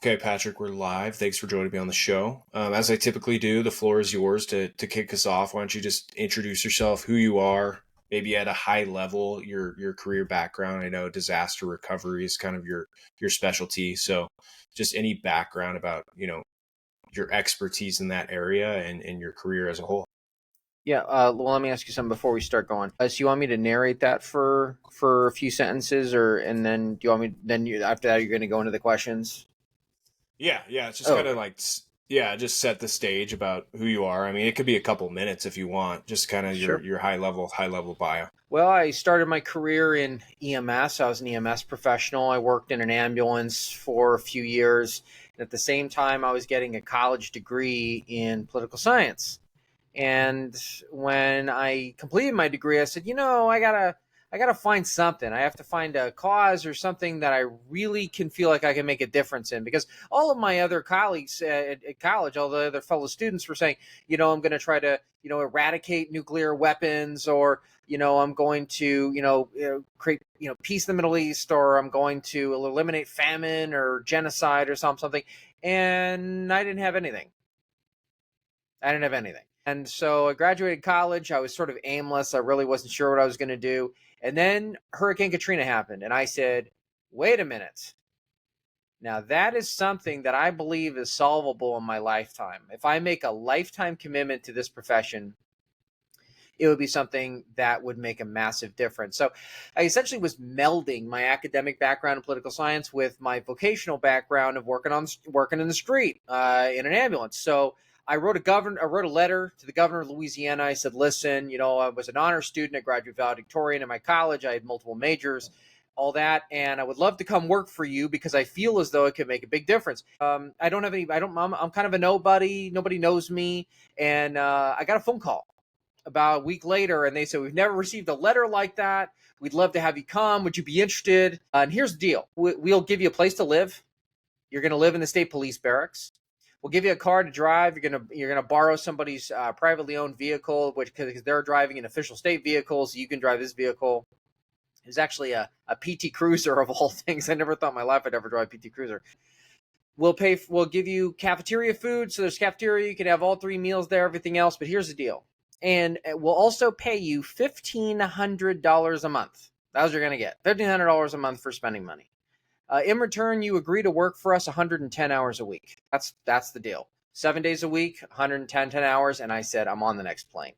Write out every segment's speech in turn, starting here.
Okay, Patrick, we're live. Thanks for joining me on the show. As I typically do, the floor is yours to kick us off. Why don't you just introduce yourself, who you are, maybe at a high level, your career background. I know disaster recovery is kind of your specialty, so just any background about your expertise in that area and your career as a whole. Yeah, well, let me ask you something before we start going. So you want me to narrate that for a few sentences, or and then do you want me? Then you after that you're going to go into the questions. Yeah. It's just Oh, kind of okay. like just set the stage about who you are. I mean, it could be a couple minutes if you want. Just kind of your Sure. your high level bio. Well, I started my career in EMS. I was an EMS professional. I worked in an ambulance for a few years. And at the same time, I was getting a college degree in political science. And when I completed my degree, I said, I gotta find something. I have to find a cause or something that I really can feel like I can make a difference in. Because all of my other colleagues at college, all the other fellow students were saying, I'm going to try to, eradicate nuclear weapons, or I'm going to, create, peace in the Middle East, or I'm going to eliminate famine or genocide or something. And I didn't have anything. I didn't have anything. And so I graduated college. I was sort of aimless. I really wasn't sure what I was going to do. And then Hurricane Katrina happened. And I said, wait a minute. Now, that is something that I believe is solvable in my lifetime. If I make a lifetime commitment to this profession, it would be something that would make a massive difference. So I essentially was melding my academic background in political science with my vocational background of working in the street in an ambulance. So I wrote a letter to the governor of Louisiana. I said, listen, I was an honor student at graduate valedictorian in my college. I had multiple majors, all that, and I would love to come work for you because I feel as though it could make a big difference. I don't have any. I'm kind of a nobody. Nobody knows me, and I got a phone call about a week later, and they said, we've never received a letter like that. We'd love to have you come. Would you be interested? And here's the deal. We'll give you a place to live. You're going to live in the state police barracks. We'll give you a car to drive. You're gonna borrow somebody's privately owned vehicle, which because they're driving an official state vehicle, so you can drive this vehicle. It was actually a PT Cruiser of all things. I never thought in my life I'd ever drive a PT Cruiser. We'll give you cafeteria food. So there's cafeteria. You can have all three meals there, everything else. But here's the deal. And we'll also pay you $1,500 a month. That's what you're going to get. $1,500 a month for spending money. In return, you agree to work for us 110 hours a week. That's the deal. 7 days a week, 110 hours. And I said, I'm on the next plane.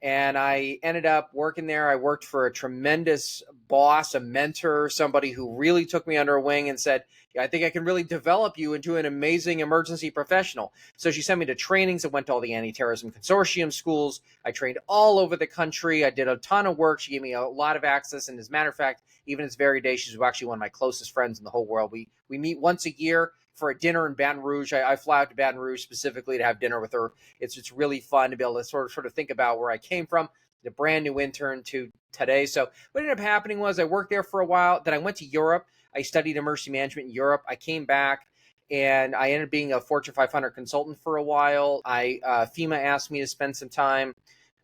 And I ended up working there. I worked for a tremendous boss, a mentor, somebody who really took me under her wing and said, I think I can really develop you into an amazing emergency professional. So she sent me to trainings. I went to all the anti-terrorism consortium schools. I trained all over the country. I did a ton of work. She gave me a lot of access. And as a matter of fact, even this very day, she's actually one of my closest friends in the whole world. We meet once a year for a dinner in Baton Rouge. I fly out to Baton Rouge specifically to have dinner with her. It's really fun to be able to sort of think about where I came from, the brand new intern to today. So what ended up happening was I worked there for a while. Then I went to Europe. I studied emergency management in Europe. I came back and I ended up being a Fortune 500 consultant for a while. FEMA asked me to spend some time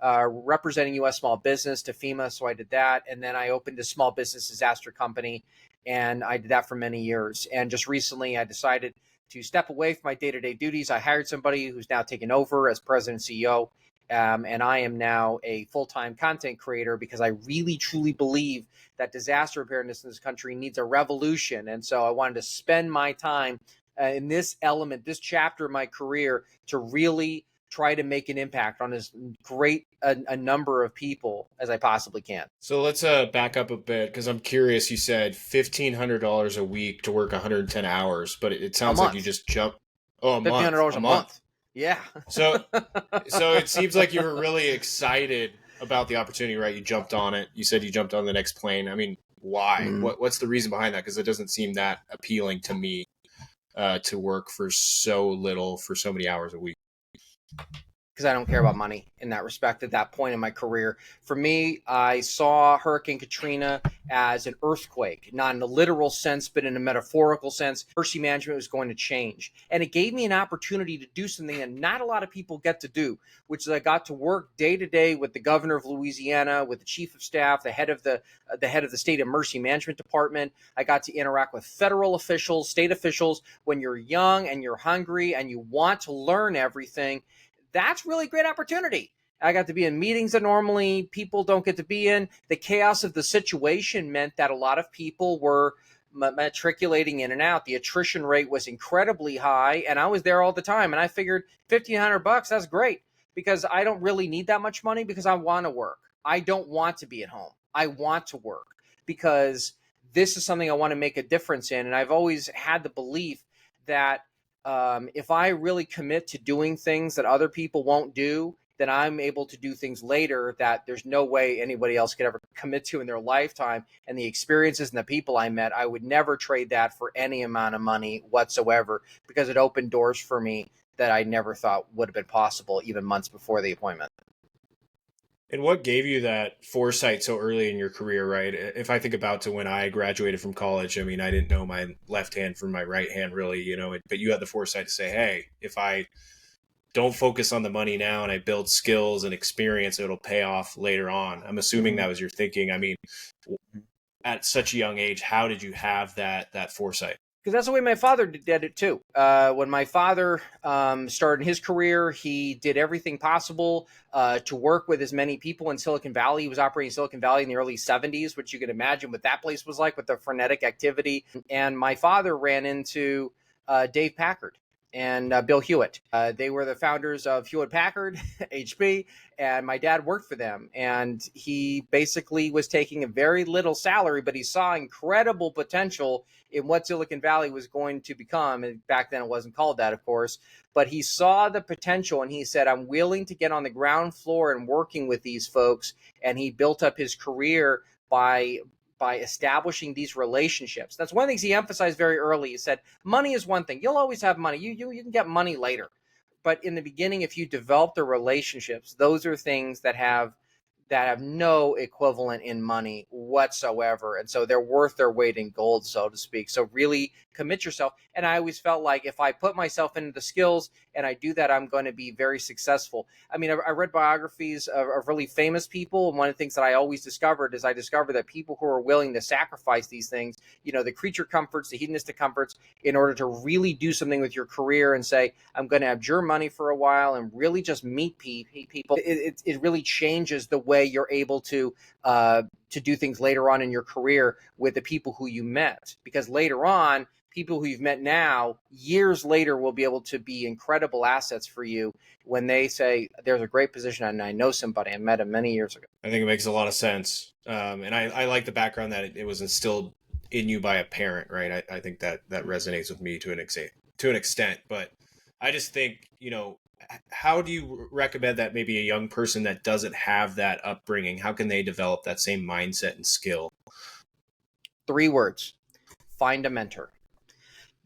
representing U.S. small business to FEMA, so I did that. And then I opened a small business disaster company, and I did that for many years. And just recently, I decided to step away from my day-to-day duties. I hired somebody who's now taken over as president and CEO, and I am now a full-time content creator because I really, truly believe that disaster preparedness in this country needs a revolution. And so I wanted to spend my time in this element, this chapter of my career, to really try to make an impact on as great a number of people as I possibly can. So let's back up a bit because I'm curious. You said $1,500 a week to work 110 hours, but it A sounds like you month, just jumped. Oh, a fifteen hundred month, dollars a a month. month. Yeah. So it seems like you were really excited about the opportunity, right? You jumped on it. You said you jumped on the next plane. I mean, why? Mm. What's the reason behind that? Because it doesn't seem that appealing to me to work for so little for so many hours a week. because I don't care about money in that respect at that point in my career. For me, I saw Hurricane Katrina as an earthquake, not in a literal sense, but in a metaphorical sense. Emergency management was going to change. And it gave me an opportunity to do something that not a lot of people get to do, which is I got to work day to day with the governor of Louisiana, with the chief of staff, the head of the state emergency management department. I got to interact with federal officials, state officials. When you're young and you're hungry and you want to learn everything, that's really great opportunity. I got to be in meetings that normally people don't get to be in. The chaos of the situation meant that a lot of people were matriculating in and out. The attrition rate was incredibly high, and I was there all the time. And I figured $1,500, that's great, because I don't really need that much money because I want to work. I don't want to be at home. I want to work because this is something I want to make a difference in. And I've always had the belief that if I really commit to doing things that other people won't do, then I'm able to do things later that there's no way anybody else could ever commit to in their lifetime. And the experiences and the people I met, I would never trade that for any amount of money whatsoever, because it opened doors for me that I never thought would have been possible even months before the appointment. And what gave you that foresight so early in your career, right? If I think about to when I graduated from college, I mean, I didn't know my left hand from my right hand really, but you had the foresight to say, hey, if I don't focus on the money now and I build skills and experience, it'll pay off later on. I'm assuming that was your thinking. I mean, at such a young age, how did you have that foresight? Because that's the way my father did it too. When my father started his career, he did everything possible to work with as many people in Silicon Valley. He was operating in Silicon Valley in the early 70s, which you can imagine what that place was like with the frenetic activity. And my father ran into Dave Packard and Bill Hewitt. They were the founders of Hewlett Packard, HP, and my dad worked for them. And he basically was taking a very little salary, but he saw incredible potential in what Silicon Valley was going to become. And back then it wasn't called that, of course, but he saw the potential and he said, I'm willing to get on the ground floor and working with these folks. And he built up his career by establishing these relationships. That's one of the things he emphasized very early. He said, money is one thing. You'll always have money. You can get money later. But in the beginning, if you develop the relationships, those are things that have no equivalent in money whatsoever. And so they're worth their weight in gold, so to speak. So really commit yourself. And I always felt like if I put myself into the skills and I do that, I'm going to be very successful. I mean, I read biographies of really famous people. And one of the things that I always discovered is that people who are willing to sacrifice these things, the creature comforts, the hedonistic comforts, in order to really do something with your career and say, I'm going to abjure money for a while and really just meet people. It really changes the way you're able to do things later on in your career with the people who you met, because later on, people who you've met now, years later, will be able to be incredible assets for you when they say, there's a great position and I know somebody, I met him many years ago. I think it makes a lot of sense. And I like the background that it was instilled in you by a parent, right? I think that resonates with me to an extent, but I just think, how do you recommend that maybe a young person that doesn't have that upbringing, how can they develop that same mindset and skill? 3 words: find a mentor.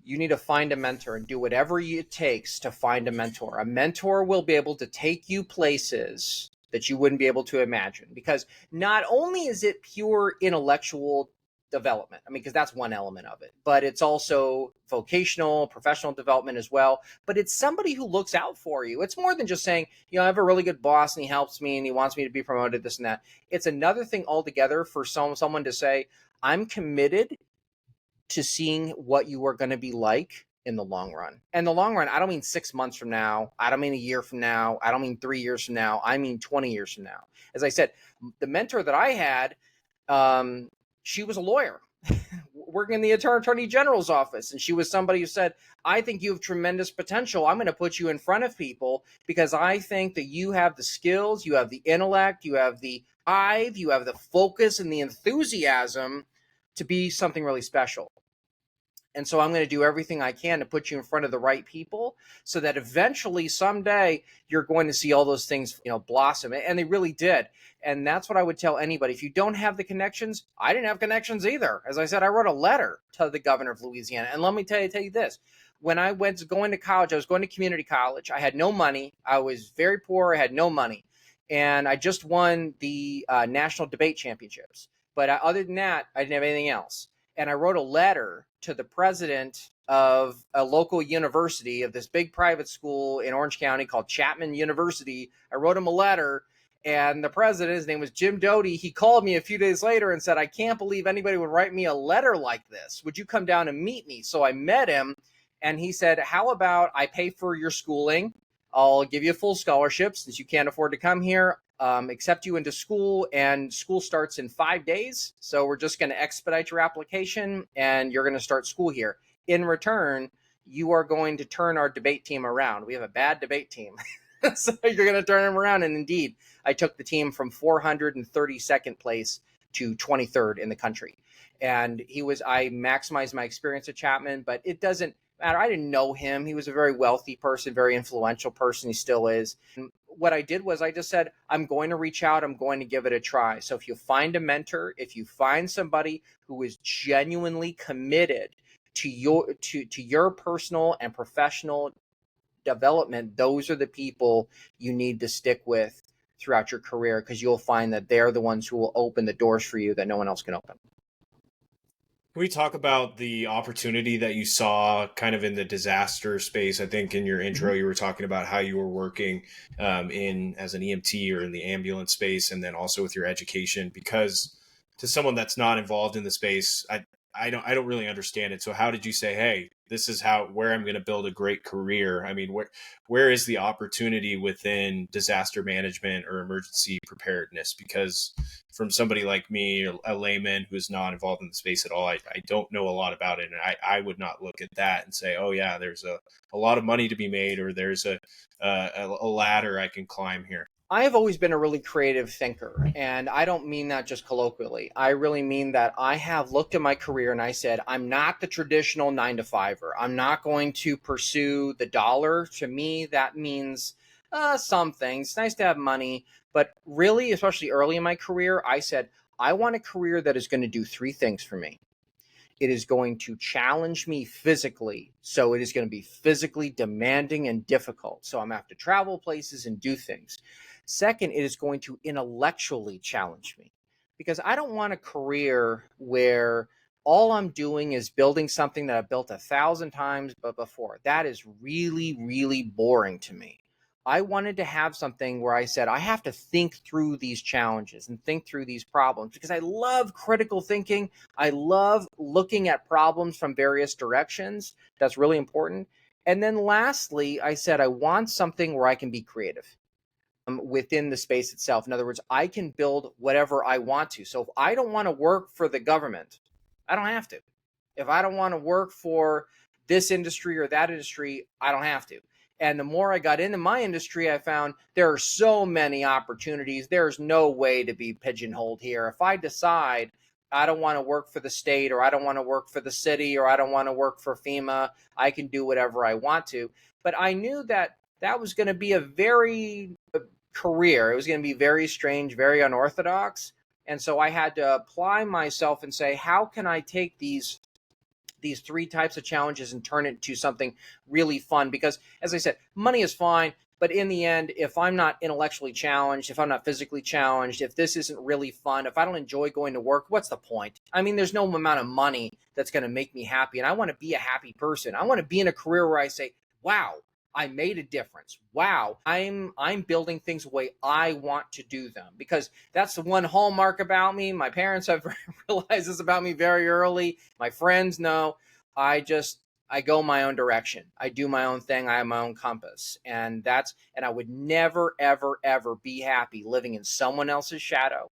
You need to find a mentor and do whatever it takes to find a mentor. A mentor will be able to take you places that you wouldn't be able to imagine, because not only is it pure intellectual development, because that's one element of it, but it's also vocational, professional development as well. But it's somebody who looks out for you. It's more than just saying, I have a really good boss and he helps me and he wants me to be promoted, this and that. It's another thing altogether for someone to say, I'm committed to seeing what you are going to be like in the long run. And the long run, I don't mean 6 months from now. I don't mean a year from now. I don't mean 3 years from now. I mean 20 years from now. As I said, the mentor that I had, she was a lawyer working in the attorney general's office. And she was somebody who said, I think you have tremendous potential. I'm going to put you in front of people because I think that you have the skills, you have the intellect, you have the drive, you have the focus and the enthusiasm to be something really special. And so I'm going to do everything I can to put you in front of the right people so that eventually someday you're going to see all those things, blossom. And they really did. And that's what I would tell anybody. If you don't have the connections, I didn't have connections either. As I said, I wrote a letter to the governor of Louisiana. And let me tell you this. when I went going to college, I was going to community college. I had no money. I was very poor. I had no money. And I just won the national debate championships. But other than that, I didn't have anything else. And I wrote a letter to the president of a local university of this big private school in Orange County called Chapman University. I wrote him a letter, and the president, his name was Jim Doty, he called me a few days later and said, I can't believe anybody would write me a letter like this. Would you come down and meet me? So I met him, and he said, how about I pay for your schooling? I'll give you a full scholarship since you can't afford to come here, accept you into school, and school starts in 5 days. So we're just going to expedite your application, and you're going to start school here. In return, you are going to turn our debate team around. We have a bad debate team. So you're going to turn them around. And indeed, I took the team from 432nd place to 23rd in the country. And I maximized my experience at Chapman, but it doesn't matter. I didn't know him. He was a very wealthy person, very influential person. He still is. And what I did was I just said, I'm going to reach out. I'm going to give it a try. So if you find a mentor, if you find somebody who is genuinely committed to your personal and professional development, those are the people you need to stick with throughout your career, because you'll find that they're the ones who will open the doors for you that no one else can open. Can we talk about the opportunity that you saw kind of in the disaster space? I think in your intro, you were talking about how you were working in as an EMT or in the ambulance space, and then also with your education, because to someone that's not involved in the space, I don't really understand it. So how did you say, hey, this is where I'm going to build a great career? I mean, where is the opportunity within disaster management or emergency preparedness? Because from somebody like me, a layman who's not involved in the space at all, I don't know a lot about it. And I would not look at that and say, oh yeah, there's a lot of money to be made, or there's a ladder I can climb here. I have always been a really creative thinker, and I don't mean that just colloquially. I really mean that I have looked at my career and I said, I'm not the traditional 9-to-5er. I'm not going to pursue the dollar. To me, that means some things. It's nice to have money, but really, especially early in my career, I said, I want a career that is going to do 3 things for me. It is going to challenge me physically. So it is going to be physically demanding and difficult. So I'm going to have to travel places and do things. Second, it is going to intellectually challenge me, because I don't want a career where all I'm doing is building something that I've built 1,000 times but before. That is really, really boring to me. I wanted to have something where I said, I have to think through these challenges and think through these problems, because I love critical thinking. I love looking at problems from various directions. That's really important. And then lastly, I said, I want something where I can be creative within the space itself. In other words, I can build whatever I want to. So if I don't want to work for the government, I don't have to. If I don't want to work for this industry or that industry, I don't have to. And the more I got into my industry, I found there are so many opportunities. There's no way to be pigeonholed here. If I decide I don't want to work for the state, or I don't want to work for the city, or I don't want to work for FEMA, I can do whatever I want to. But I knew that that was going to be a very career. It was going to be very strange, very unorthodox. And so I had to apply myself and say, how can I take these 3 types of challenges and turn it into something really fun? Because as I said, money is fine, but in the end, if I'm not intellectually challenged, if I'm not physically challenged, if this isn't really fun, if I don't enjoy going to work, what's the point? I mean, there's no amount of money that's going to make me happy. And I want to be a happy person. I want to be in a career where I say, wow, I made a difference. Wow, I'm building things the way I want to do them, because that's the one hallmark about me. My parents have realized this about me very early. My friends know I go my own direction. I do my own thing. I have my own compass. And I would never, ever, ever be happy living in someone else's shadow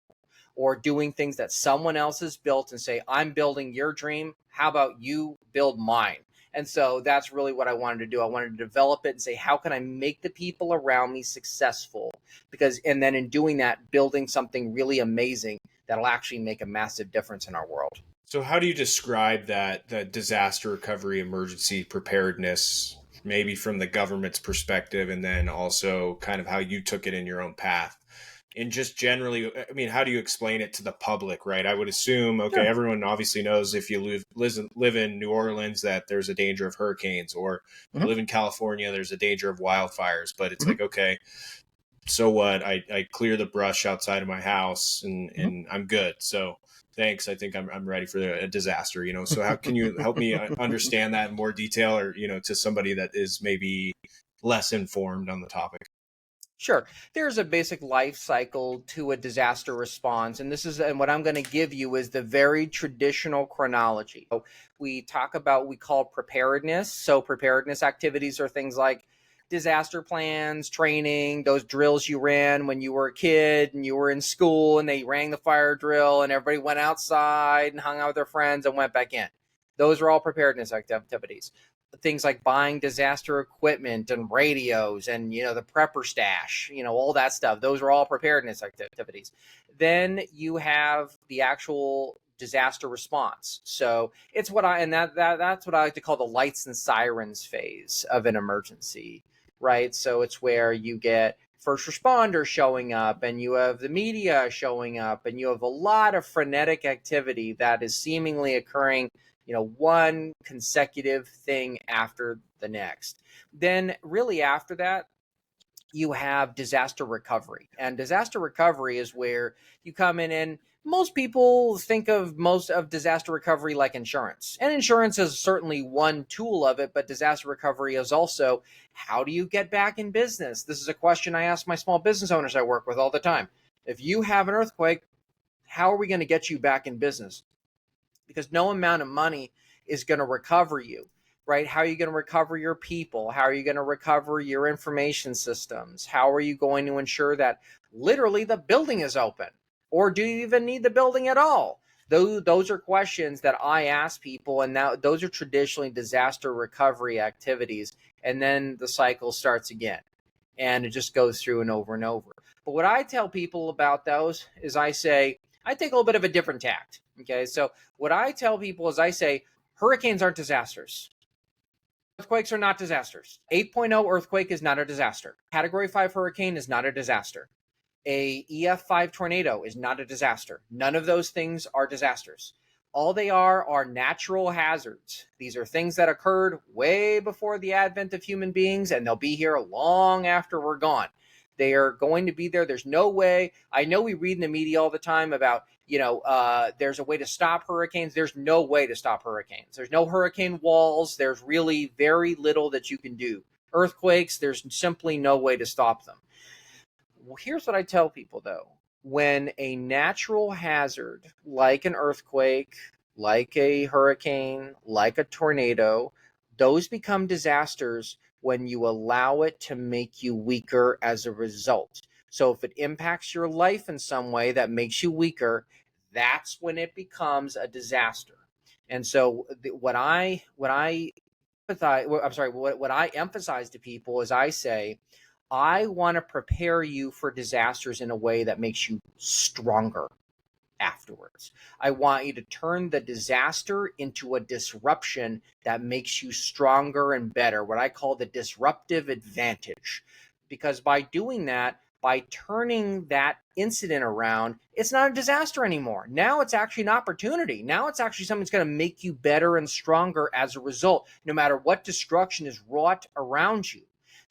or doing things that someone else has built and say, I'm building your dream. How about you build mine? And so that's really what I wanted to do. I wanted to develop it and say, how can I make the people around me successful? And then in doing that, building something really amazing that'll actually make a massive difference in our world. So how do you describe that disaster recovery, emergency preparedness, maybe from the government's perspective, and then also kind of how you took it in your own path? And just generally, I mean, how do you explain it to the public, right? I would assume, okay, Sure. everyone obviously knows if you live in New Orleans that there's a danger of hurricanes, or you Hmm. live in California, there's a danger of wildfires. But it's Hmm. like, okay, so what? I clear the brush outside of my house and I'm good. So thanks. I think I'm ready for a disaster, you know? So how can you help me understand that in more detail, or, you know, to somebody that is maybe less informed on the topic? Sure. There's a basic life cycle to a disaster response. And what I'm going to give you is the very traditional chronology. So we talk about, we call preparedness. So preparedness activities are things like disaster plans, training, those drills you ran when you were a kid and you were in school and they rang the fire drill and everybody went outside and hung out with their friends and went back in. Those are all preparedness activities. Things like buying disaster equipment and radios and the prepper stash, all that stuff. Those are all preparedness activities. Then you have the actual disaster response. So it's what I and that's what I like to call the lights and sirens phase of an emergency, right? So it's where you get first responders showing up and you have the media showing up and you have a lot of frenetic activity that is seemingly occurring, one consecutive thing after the next. Then, really, after that, you have disaster recovery. And disaster recovery is where you come in, and most people think of most of disaster recovery like insurance. And insurance is certainly one tool of it, but disaster recovery is also, how do you get back in business? This is a question I ask my small business owners I work with all the time. If you have an earthquake, how are we going to get you back in business? Because no amount of money is going to recover you, right? How are you going to recover your people? How are you going to recover your information systems? How are you going to ensure that literally the building is open? Or do you even need the building at all? Those are questions that I ask people, and now those are traditionally disaster recovery activities. And then the cycle starts again, and it just goes through and over and over. But what I tell people about those is I take a little bit of a different tact. Okay. So what I tell people is I say hurricanes aren't disasters. Earthquakes are not disasters. 8.0 earthquake is not a disaster. Category 5 hurricane is not a disaster. A EF5 tornado is not a disaster. None of those things are disasters. All they are natural hazards. These are things that occurred way before the advent of human beings, and they'll be here long after we're gone. They are going to be there. There's no way. I know we read in the media all the time about, there's a way to stop hurricanes. There's no way to stop hurricanes. There's no hurricane walls. There's really very little that you can do. Earthquakes, there's simply no way to stop them. Well, here's what I tell people though. When a natural hazard like an earthquake, like a hurricane, like a tornado, those become disasters when you allow it to make you weaker as a result. So if it impacts your life in some way that makes you weaker, that's when it becomes a disaster. And so what I emphasize to people is I say, I want to prepare you for disasters in a way that makes you stronger afterwards. I want you to turn the disaster into a disruption that makes you stronger and better, what I call the disruptive advantage. Because by doing that, by turning that incident around, it's not a disaster anymore. Now it's actually an opportunity. Now it's actually something that's going to make you better and stronger as a result, no matter what destruction is wrought around you.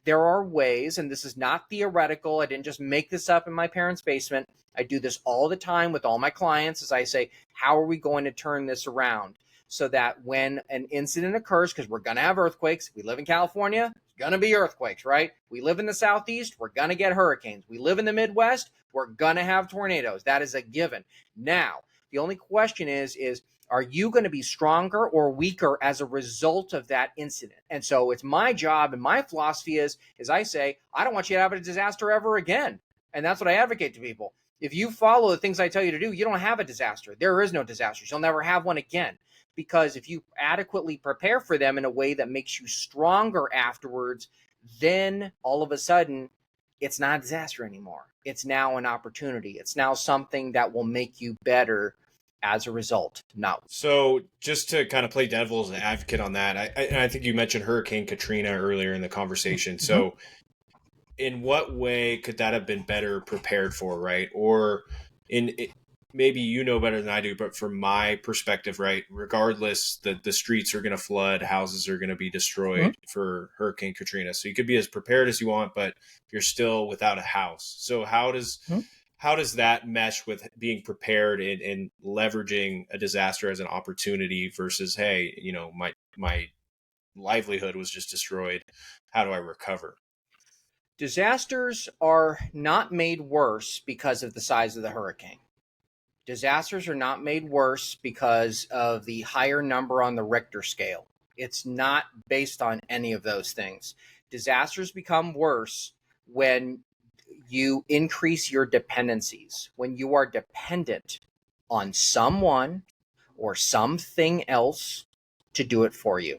There are ways, and this is not theoretical. I didn't just make this up in my parents' basement. I do this all the time with all my clients as I say, how are we going to turn this around so that when an incident occurs, because we're going to have earthquakes, we live in California, it's going to be earthquakes, right? We live in the Southeast, we're going to get hurricanes. We live in the Midwest, we're going to have tornadoes. That is a given. Now, the only question is are you going to be stronger or weaker as a result of that incident? And so it's my job, and my philosophy is I say, I don't want you to have a disaster ever again. And that's what I advocate to people. If you follow the things I tell you to do, you don't have a disaster. There is no disasters. You'll never have one again. Because if you adequately prepare for them in a way that makes you stronger afterwards, then all of a sudden, it's not a disaster anymore. It's now an opportunity. It's now something that will make you better as a result. Not So just to kind of play devil's advocate on that, I think you mentioned Hurricane Katrina earlier in the conversation. Mhm. So in what way could that have been better prepared for, right? Or in it, maybe you know better than I do, but from my perspective, right, regardless, the streets are going to flood, houses are going to be Mhm. destroyed for Hurricane Katrina. So you could be as prepared as you want, but you're still without a house. So Mhm. how does that mesh with being prepared and leveraging a disaster as an opportunity versus, hey, my livelihood was just destroyed. How do I recover? Disasters are not made worse because of the size of the hurricane. Disasters are not made worse because of the higher number on the Richter scale. It's not based on any of those things. Disasters become worse when you increase your dependencies, when you are dependent on someone or something else to do it for you.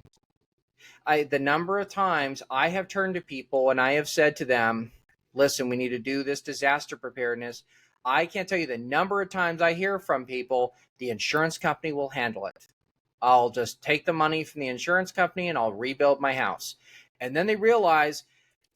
The number of times I have turned to people and I have said to them, listen, we need to do this disaster preparedness. I can't tell you the number of times I hear from people, the insurance company will handle it. I'll just take the money from the insurance company and I'll rebuild my house. And then they realize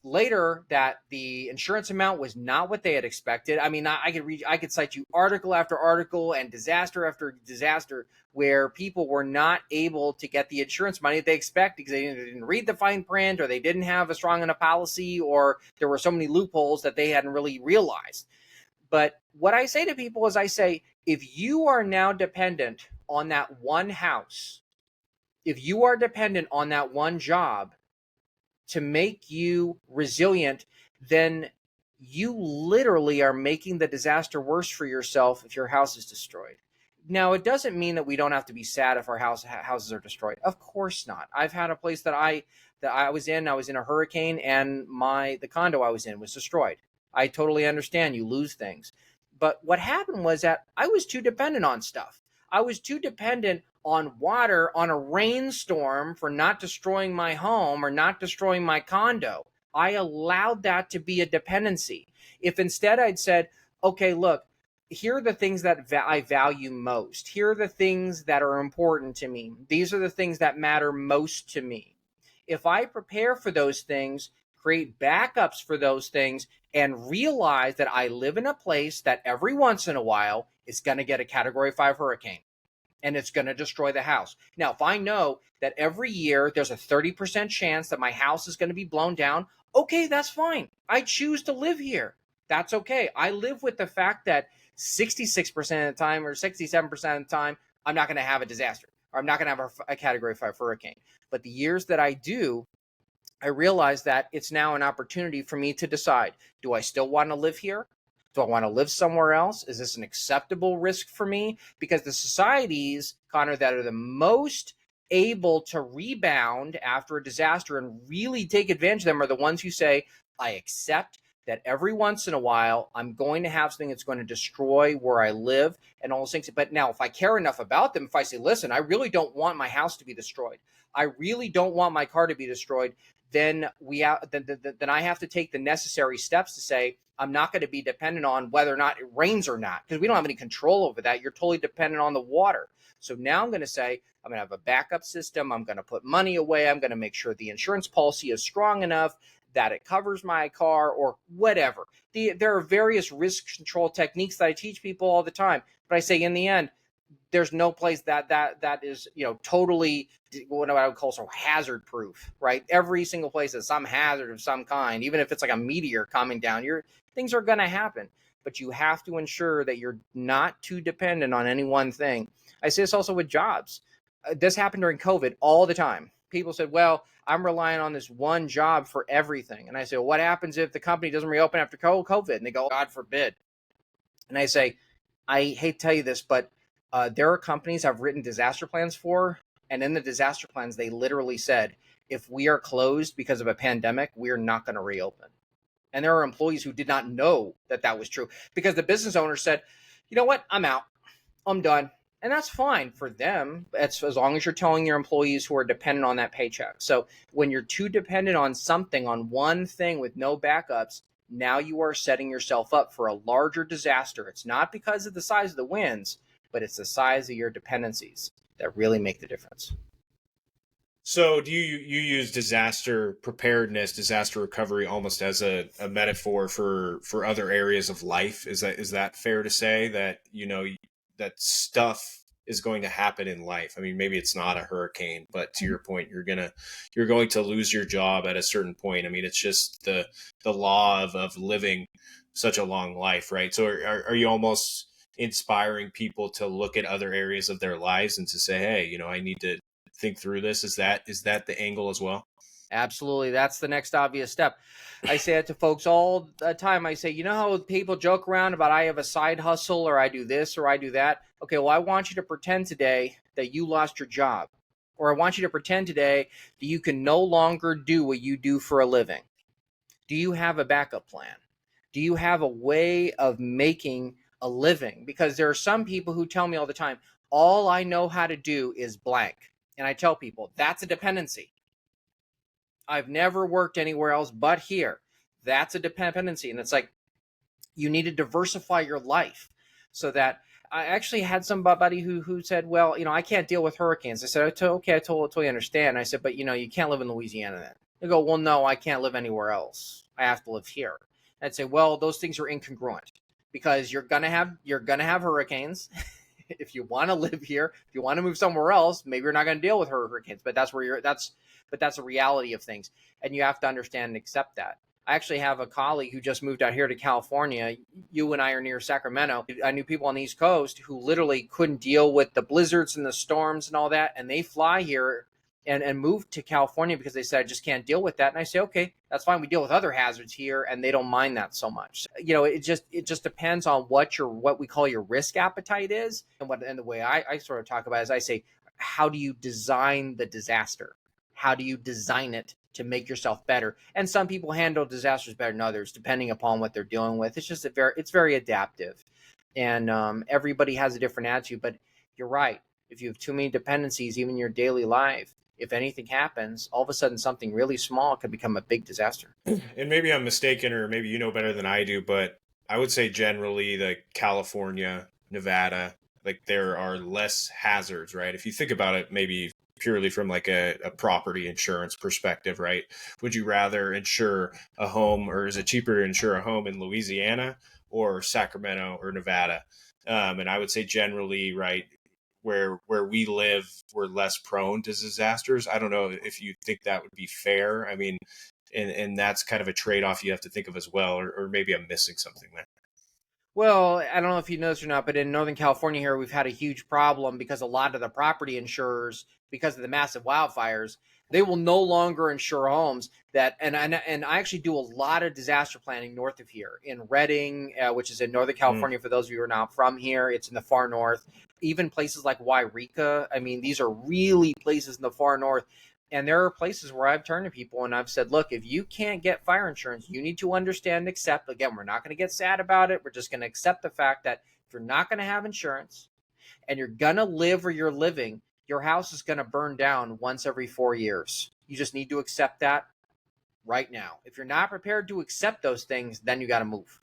later that the insurance amount was not what they had expected. I mean, I could cite you article after article and disaster after disaster where people were not able to get the insurance money that they expect because they didn't read the fine print, or they didn't have a strong enough policy, or there were so many loopholes that they hadn't really realized. But what I say to people is, I say, if you are now dependent on that one house, if you are dependent on that one job to make you resilient, then you literally are making the disaster worse for yourself if your house is destroyed. Now, it doesn't mean that we don't have to be sad if our houses are destroyed. Of course not. I've had a place that I was in. I was in a hurricane, and the condo I was in was destroyed. I totally understand. You lose things, but what happened was that I was too dependent on stuff. I was too dependent on water on a rainstorm for not destroying my home or not destroying my condo. I allowed that to be a dependency. If instead I'd said, okay, look, here are the things that I value most. Here are the things that are important to me. These are the things that matter most to me. If I prepare for those things, create backups for those things, and realize that I live in a place that every once in a while is going to get a Category 5 hurricane and it's going to destroy the house. Now, if I know that every year there's a 30% chance that my house is going to be blown down, okay, that's fine. I choose to live here. That's okay. I live with the fact that 66% of the time or 67% of the time, I'm not going to have a disaster, or I'm not going to have a Category 5 hurricane. But the years that I do, I realize that it's now an opportunity for me to decide, do I still want to live here? Do I want to live somewhere else? Is this an acceptable risk for me? Because the societies, Connor, that are the most able to rebound after a disaster and really take advantage of them are the ones who say, I accept that every once in a while I'm going to have something that's going to destroy where I live and all those things. But now, if I care enough about them, if I say, listen, I really don't want my house to be destroyed, I really don't want my car to be destroyed, then then I have to take the necessary steps to say, I'm not going to be dependent on whether or not it rains or not, because we don't have any control over that. You're totally dependent on the water. So now I'm going to say, I'm going to have a backup system. I'm going to put money away. I'm going to make sure the insurance policy is strong enough that it covers my car or whatever. There are various risk control techniques that I teach people all the time. But I say, in the end, there's no place that is totally what I would call so hazard proof, right? Every single place is some hazard of some kind, even if it's like a meteor coming down. Your things are going to happen, but you have to ensure that you're not too dependent on any one thing. I say this also with jobs. This happened during COVID all the time. People said, "Well, I'm relying on this one job for everything," and I say, well, "What happens if the company doesn't reopen after COVID?" And they go, "God forbid." And I say, I hate to tell you this, but there are companies I've written disaster plans for, and in the disaster plans, they literally said, if we are closed because of a pandemic, we're not going to reopen. And there are employees who did not know that that was true because the business owner said, you know what, I'm out, I'm done. And that's fine for them. It's as long as you're telling your employees who are dependent on that paycheck. So when you're too dependent on something, on one thing with no backups, now you are setting yourself up for a larger disaster. It's not because of the size of the winds, but it's the size of your dependencies that really make the difference. So do you use disaster preparedness, disaster recovery almost as a metaphor for other areas of life? Is that fair to say that, that stuff is going to happen in life? I mean, maybe it's not a hurricane, but to your point, you're going to lose your job at a certain point. I mean, it's just the law of living such a long life, right? So are you almost inspiring people to look at other areas of their lives and to say, hey, I need to think through this? Is that the angle as well? Absolutely. That's the next obvious step. I say it to folks all the time. I say, you know how people joke around about I have a side hustle or I do this or I do that? Okay, well, I want you to pretend today that you lost your job. Or I want you to pretend today that you can no longer do what you do for a living. Do you have a backup plan? Do you have a way of making a living? Because there are some people who tell me all the time, all I know how to do is blank. And I tell people that's a dependency. I've never worked anywhere else but here. That's a dependency. And it's like you need to diversify your life so that I actually had somebody who said, well, I can't deal with hurricanes. I said, okay, I totally understand. I said, but you can't live in Louisiana then. They go, well, no, I can't live anywhere else. I have to live here. I'd say, well, those things are incongruent because you're gonna have hurricanes. If you want to live here, if you want to move somewhere else, maybe you're not going to deal with hurricanes, but that's a reality of things. And you have to understand and accept that. I actually have a colleague who just moved out here to California. You and I are near Sacramento. I knew people on the East Coast who literally couldn't deal with the blizzards and the storms and all that. And they fly here and move to California because they said, I just can't deal with that. And I say, okay, that's fine. We deal with other hazards here and they don't mind that so much. It just depends on what we call your risk appetite is. And the way I sort of talk about it is I say, how do you design the disaster? How do you design it to make yourself better? And some people handle disasters better than others, depending upon what they're dealing with. It's very adaptive, and everybody has a different attitude. But you're right. If you have too many dependencies, even in your daily life, if anything happens, all of a sudden something really small could become a big disaster. And maybe I'm mistaken, or maybe you know better than I do, but I would say generally, like California, Nevada, like there are less hazards, right? If you think about it, maybe purely from like a property insurance perspective, right? Would you rather insure a home, or is it cheaper to insure a home in Louisiana or Sacramento or Nevada? And I would say generally, right, where we live, we're less prone to disasters. I don't know if you think that would be fair. I mean, and that's kind of a trade-off you have to think of as well, or maybe I'm missing something there. Well, I don't know if you know this or not, but in Northern California here, we've had a huge problem because a lot of the property insurers, because of the massive wildfires, they will no longer insure homes and I actually do a lot of disaster planning north of here in Redding, which is in Northern Mm. California. For those of you who are not from here, it's in the far north. Even places like Wairika. I mean, these are really places in the far north. And there are places where I've turned to people and I've said, look, if you can't get fire insurance, you need to understand and accept. Again, we're not going to get sad about it. We're just going to accept the fact that if you're not going to have insurance and you're going to live where you're living, your house is going to burn down once every 4 years. You just need to accept that right now. If you're not prepared to accept those things, then you got to move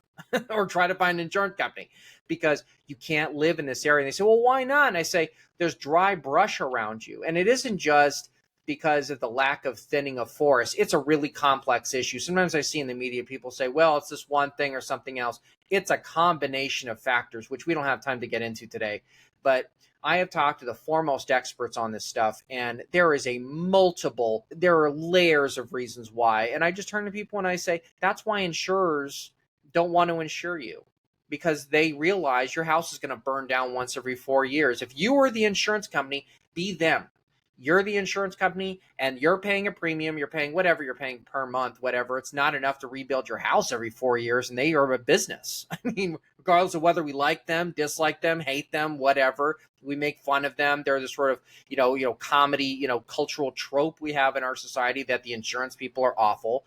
or try to find an insurance company because you can't live in this area. And they say, well, why not? And I say, there's dry brush around you. And it isn't just because of the lack of thinning of forest. It's a really complex issue. Sometimes I see in the media people say, well, it's this one thing or something else. It's a combination of factors, which we don't have time to get into today. But I have talked to the foremost experts on this stuff, and there are layers of reasons why. And I just turn to people and I say, that's why insurers don't want to insure you because they realize your house is going to burn down once every 4 years. If you are the insurance company, be them. You're the insurance company and you're paying a premium, you're paying whatever you're paying per month, whatever. It's not enough to rebuild your house every 4 years, and they are a business. I mean, regardless of whether we like them, dislike them, hate them, whatever, we make fun of them. They're the sort of, comedy, cultural trope we have in our society that the insurance people are awful.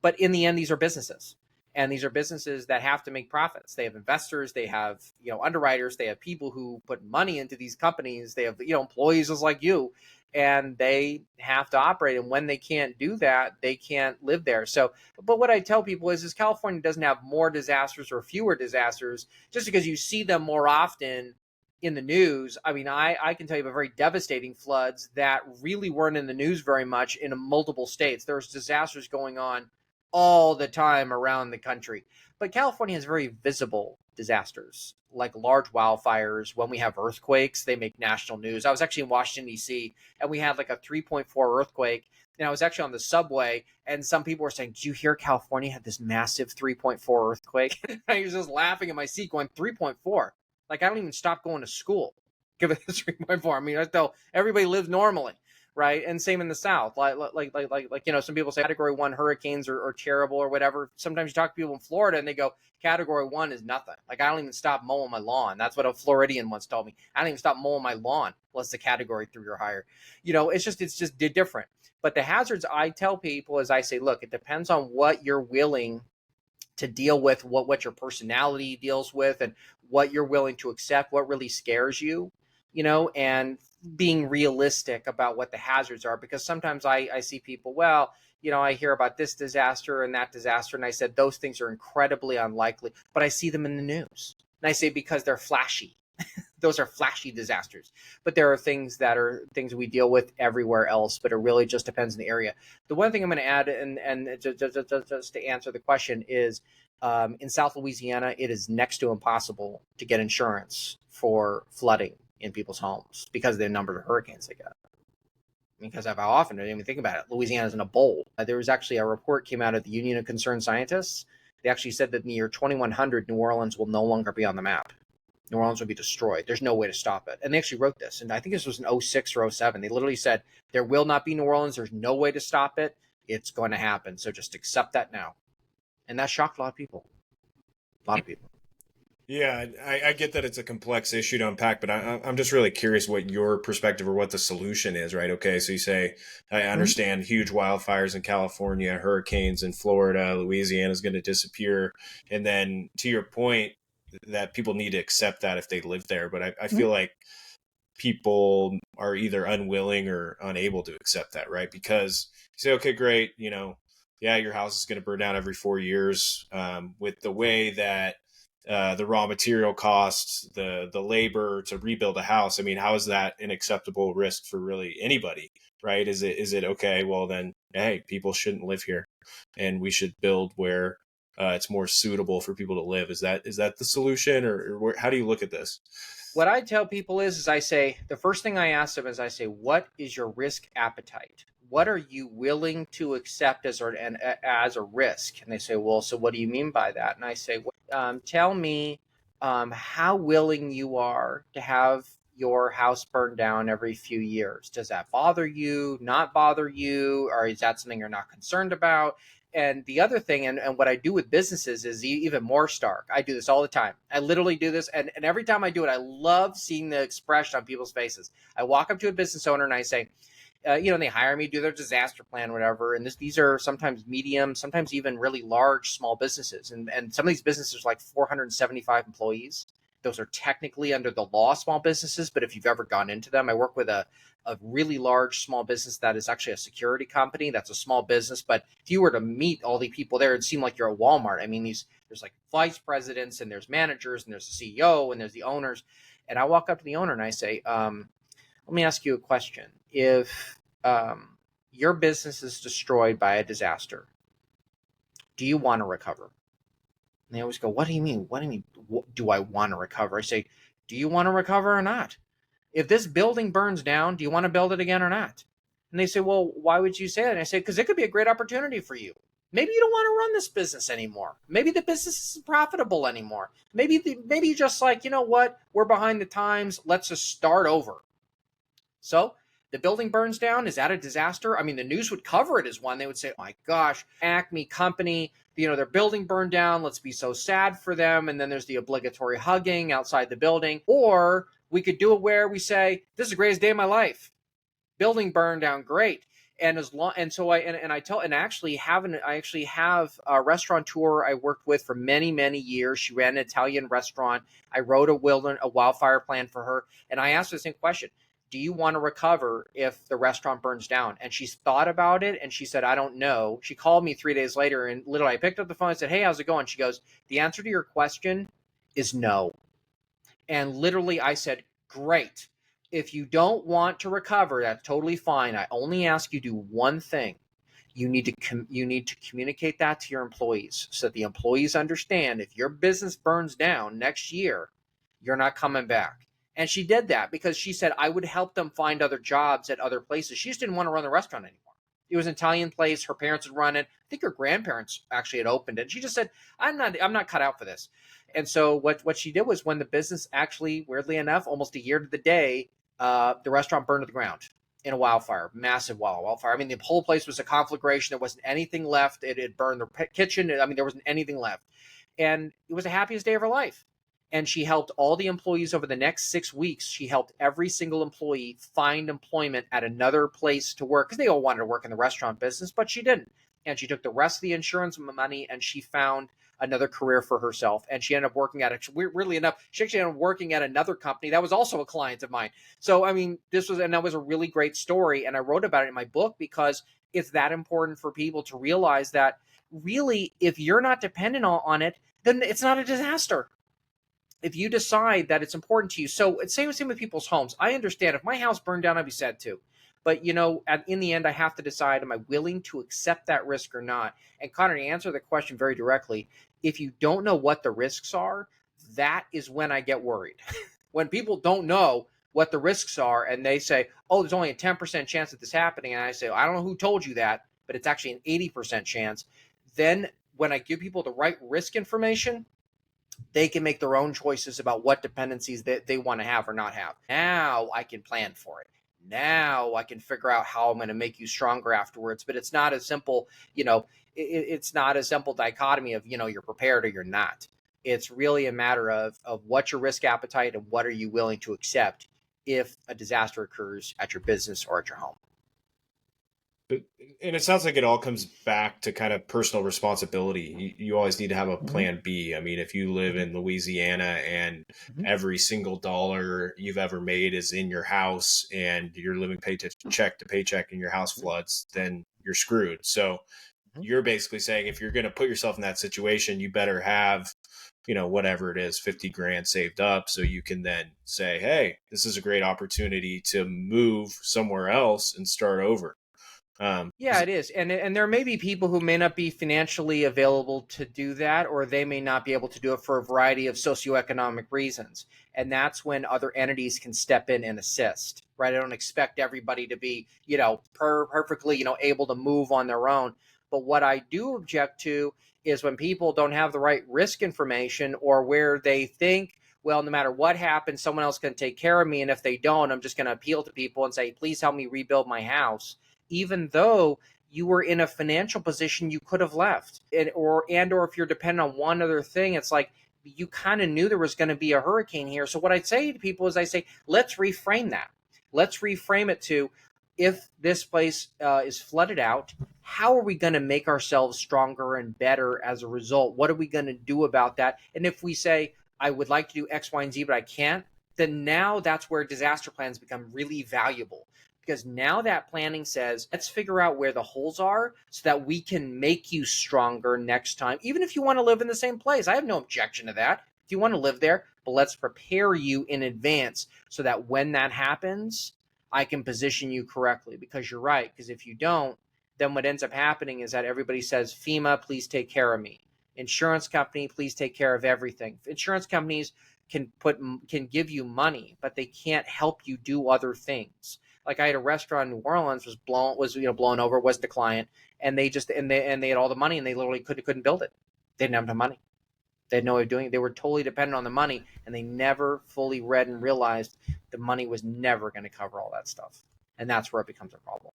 But in the end, these are businesses. And these are businesses that have to make profits. They have investors, they have, underwriters, they have people who put money into these companies, they have, employees just like you, and they have to operate. And when they can't do that, they can't live there. So, but what I tell people is California doesn't have more disasters or fewer disasters just because you see them more often in the news. I mean, I can tell you about very devastating floods that really weren't in the news very much in multiple states. There's disasters going on all the time around the country. But California has very visible disasters, like large wildfires. When we have earthquakes, they make national news. I was actually in Washington, D.C., and we had like a 3.4 earthquake. And I was actually on the subway, and some people were saying, "Did you hear California had this massive 3.4 earthquake?" I was just laughing in my seat, going, 3.4? Like, I don't even stop going to school. Give it a 3.4. I mean, I tell everybody lives normally, right? And same in the South. Like some people say Category 1 hurricanes are terrible or whatever. Sometimes you talk to people in Florida, and they go, Category 1 is nothing. Like, I don't even stop mowing my lawn. That's what a Floridian once told me. I don't even stop mowing my lawn unless the Category 3 or higher. It's just different. But the hazards I tell people is I say, look, it depends on what you're willing to deal with, what your personality deals with, and what you're willing to accept, what really scares you, and being realistic about what the hazards are. Because sometimes I see people, well, I hear about this disaster and that disaster, and I said, those things are incredibly unlikely, but I see them in the news. And I say, because they're flashy. Those are flashy disasters. But there are things we deal with everywhere else, but it really just depends on the area. The one thing I'm going to add, and just to answer the question, is in South Louisiana, it is next to impossible to get insurance for flooding in people's homes because of the number of hurricanes they get. Because of how often, I didn't even think about it. Louisiana's in a bowl. There was actually a report came out of the Union of Concerned Scientists. They actually said that in the year 2100, New Orleans will no longer be on the map. New Orleans will be destroyed. There's no way to stop it. And they actually wrote this. And I think this was in 06 or 07. They literally said, there will not be New Orleans. There's no way to stop it. It's going to happen. So just accept that now. And that shocked a lot of people. A lot of people. Yeah, I get that it's a complex issue to unpack, but I'm just really curious what your perspective or what the solution is, right? Okay, so you say, I understand huge wildfires in California, hurricanes in Florida, Louisiana is going to disappear. And then to your point, that people need to accept that if they live there. But I feel like people are either unwilling or unable to accept that, right? Because you say, okay, great, yeah, your house is going to burn down every 4 years. With the way that the raw material costs, the labor to rebuild a house. I mean, how is that an acceptable risk for really anybody, right? Is it okay? Well, then, hey, people shouldn't live here, and we should build where it's more suitable for people to live. Is that the solution, or how do you look at this? What I tell people is I say, the first thing I ask them is I say, what is your risk appetite? What are you willing to accept as a risk? And they say, well, so what do you mean by that? And I say, tell me how willing you are to have your house burned down every few years. Does that bother you, not bother you, or is that something you're not concerned about? And the other thing, and what I do with businesses is even more stark. I do this all the time. I literally do this. And every time I do it, I love seeing the expression on people's faces. I walk up to a business owner and I say, they hire me, do their disaster plan, whatever. And these are sometimes medium, sometimes even really large, small businesses. And some of these businesses are like 475 employees. Those are technically under the law small businesses, but if you've ever gone into them, I work with a really large small business that is actually a security company. That's a small business, but if you were to meet all the people there, it'd seem like you're at Walmart. I mean, there's like vice presidents and there's managers and there's the CEO and there's the owners. And I walk up to the owner and I say, let me ask you a question. If your business is destroyed by a disaster, do you want to recover? And they always go, what do you mean? What do you mean? Do I want to recover? I say, do you want to recover or not? If this building burns down, do you want to build it again or not? And they say, well, why would you say that? And I say, because it could be a great opportunity for you. Maybe you don't want to run this business anymore. Maybe the business isn't profitable anymore. Maybe you just like, you know what? We're behind the times. Let's just start over. So the building burns down. Is that a disaster? I mean, the news would cover it as one. They would say, oh my gosh, Acme company, their building burned down. Let's be so sad for them. And then there's the obligatory hugging outside the building. Or we could do it where we say, this is the greatest day of my life. Building burned down, great. And I actually have a restaurateur I worked with for many, many years. She ran an Italian restaurant. I wrote a wildfire plan for her. And I asked her the same question. Do you want to recover if the restaurant burns down? And she's thought about it. And she said, I don't know. She called me 3 days later and literally I picked up the phone and said, hey, how's it going? She goes, the answer to your question is no. And literally I said, great. If you don't want to recover, that's totally fine. I only ask you do one thing. You need to communicate that to your employees so that the employees understand if your business burns down next year, you're not coming back. And she did that because she said I would help them find other jobs at other places. She just didn't want to run the restaurant anymore. It was an Italian place. Her parents would run it. I think her grandparents actually had opened it. She just said, I'm not cut out for this. And so what she did was when the business actually, weirdly enough, almost a year to the day, the restaurant burned to the ground in a wildfire, massive wildfire. I mean, the whole place was a conflagration. There wasn't anything left. It had burned the kitchen. I mean, there wasn't anything left. And it was the happiest day of her life. And she helped all the employees over the next 6 weeks. She helped every single employee find employment at another place to work because they all wanted to work in the restaurant business, but she didn't. And she took the rest of the insurance money and she found another career for herself. And she ended up working at it. Weirdly enough, she actually ended up working at another company that was also a client of mine. So, I mean, that was a really great story. And I wrote about it in my book because it's that important for people to realize that really, if you're not dependent on it, then it's not a disaster. If you decide that it's important to you. So it's same with people's homes. I understand if my house burned down, I'd be sad too. But in the end, I have to decide: am I willing to accept that risk or not? And Connor, to answer the question very directly, if you don't know what the risks are, that is when I get worried. When people don't know what the risks are, and they say, "Oh, there's only a 10% chance of this happening," and I say, "I don't know who told you that, but it's actually an 80% chance." Then, when I give people the right risk information, they can make their own choices about what dependencies they want to have or not have. Now I can plan for it. Now I can figure out how I'm going to make you stronger afterwards. But it's not as simple, it's not a simple dichotomy of, you're prepared or you're not. It's really a matter of what's your risk appetite and what are you willing to accept if a disaster occurs at your business or at your home. And it sounds like it all comes back to kind of personal responsibility. You always need to have a Mm-hmm. plan B. I mean, if you live in Louisiana and Mm-hmm. every single dollar you've ever made is in your house and you're living paycheck to paycheck and your house floods, then you're screwed. So Mm-hmm. you're basically saying if you're going to put yourself in that situation, you better have, whatever it is, 50 grand saved up so you can then say, hey, this is a great opportunity to move somewhere else and start over. Yeah, it is. And there may be people who may not be financially available to do that, or they may not be able to do it for a variety of socioeconomic reasons. And that's when other entities can step in and assist, right? I don't expect everybody to be, perfectly, able to move on their own. But what I do object to is when people don't have the right risk information, or where they think, well, no matter what happens, someone else can take care of me. And if they don't, I'm just going to appeal to people and say, please help me rebuild my house, even though you were in a financial position you could have left. Or if you're dependent on one other thing, it's like you kind of knew there was going to be a hurricane here. So what I'd say to people is, I say, let's reframe that. Let's reframe it to, if this place is flooded out, how are we going to make ourselves stronger and better as a result? What are we going to do about that? And if we say, I would like to do X, Y, and Z, but I can't, then now that's where disaster plans become really valuable. Because now that planning says, let's figure out where the holes are so that we can make you stronger next time. Even if you want to live in the same place, I have no objection to that. If you want to live there, but let's prepare you in advance so that when that happens, I can position you correctly. Because you're right. Because if you don't, then what ends up happening is that everybody says, FEMA, please take care of me. Insurance company, please take care of everything. Insurance companies can give you money, but they can't help you do other things. Like I had a restaurant in New Orleans was blown over, wasn't a client, and they had all the money and they literally couldn't build it. They didn't have enough money. They had no way of doing it. They were totally dependent on the money, and they never fully read and realized the money was never going to cover all that stuff. And that's where it becomes a problem.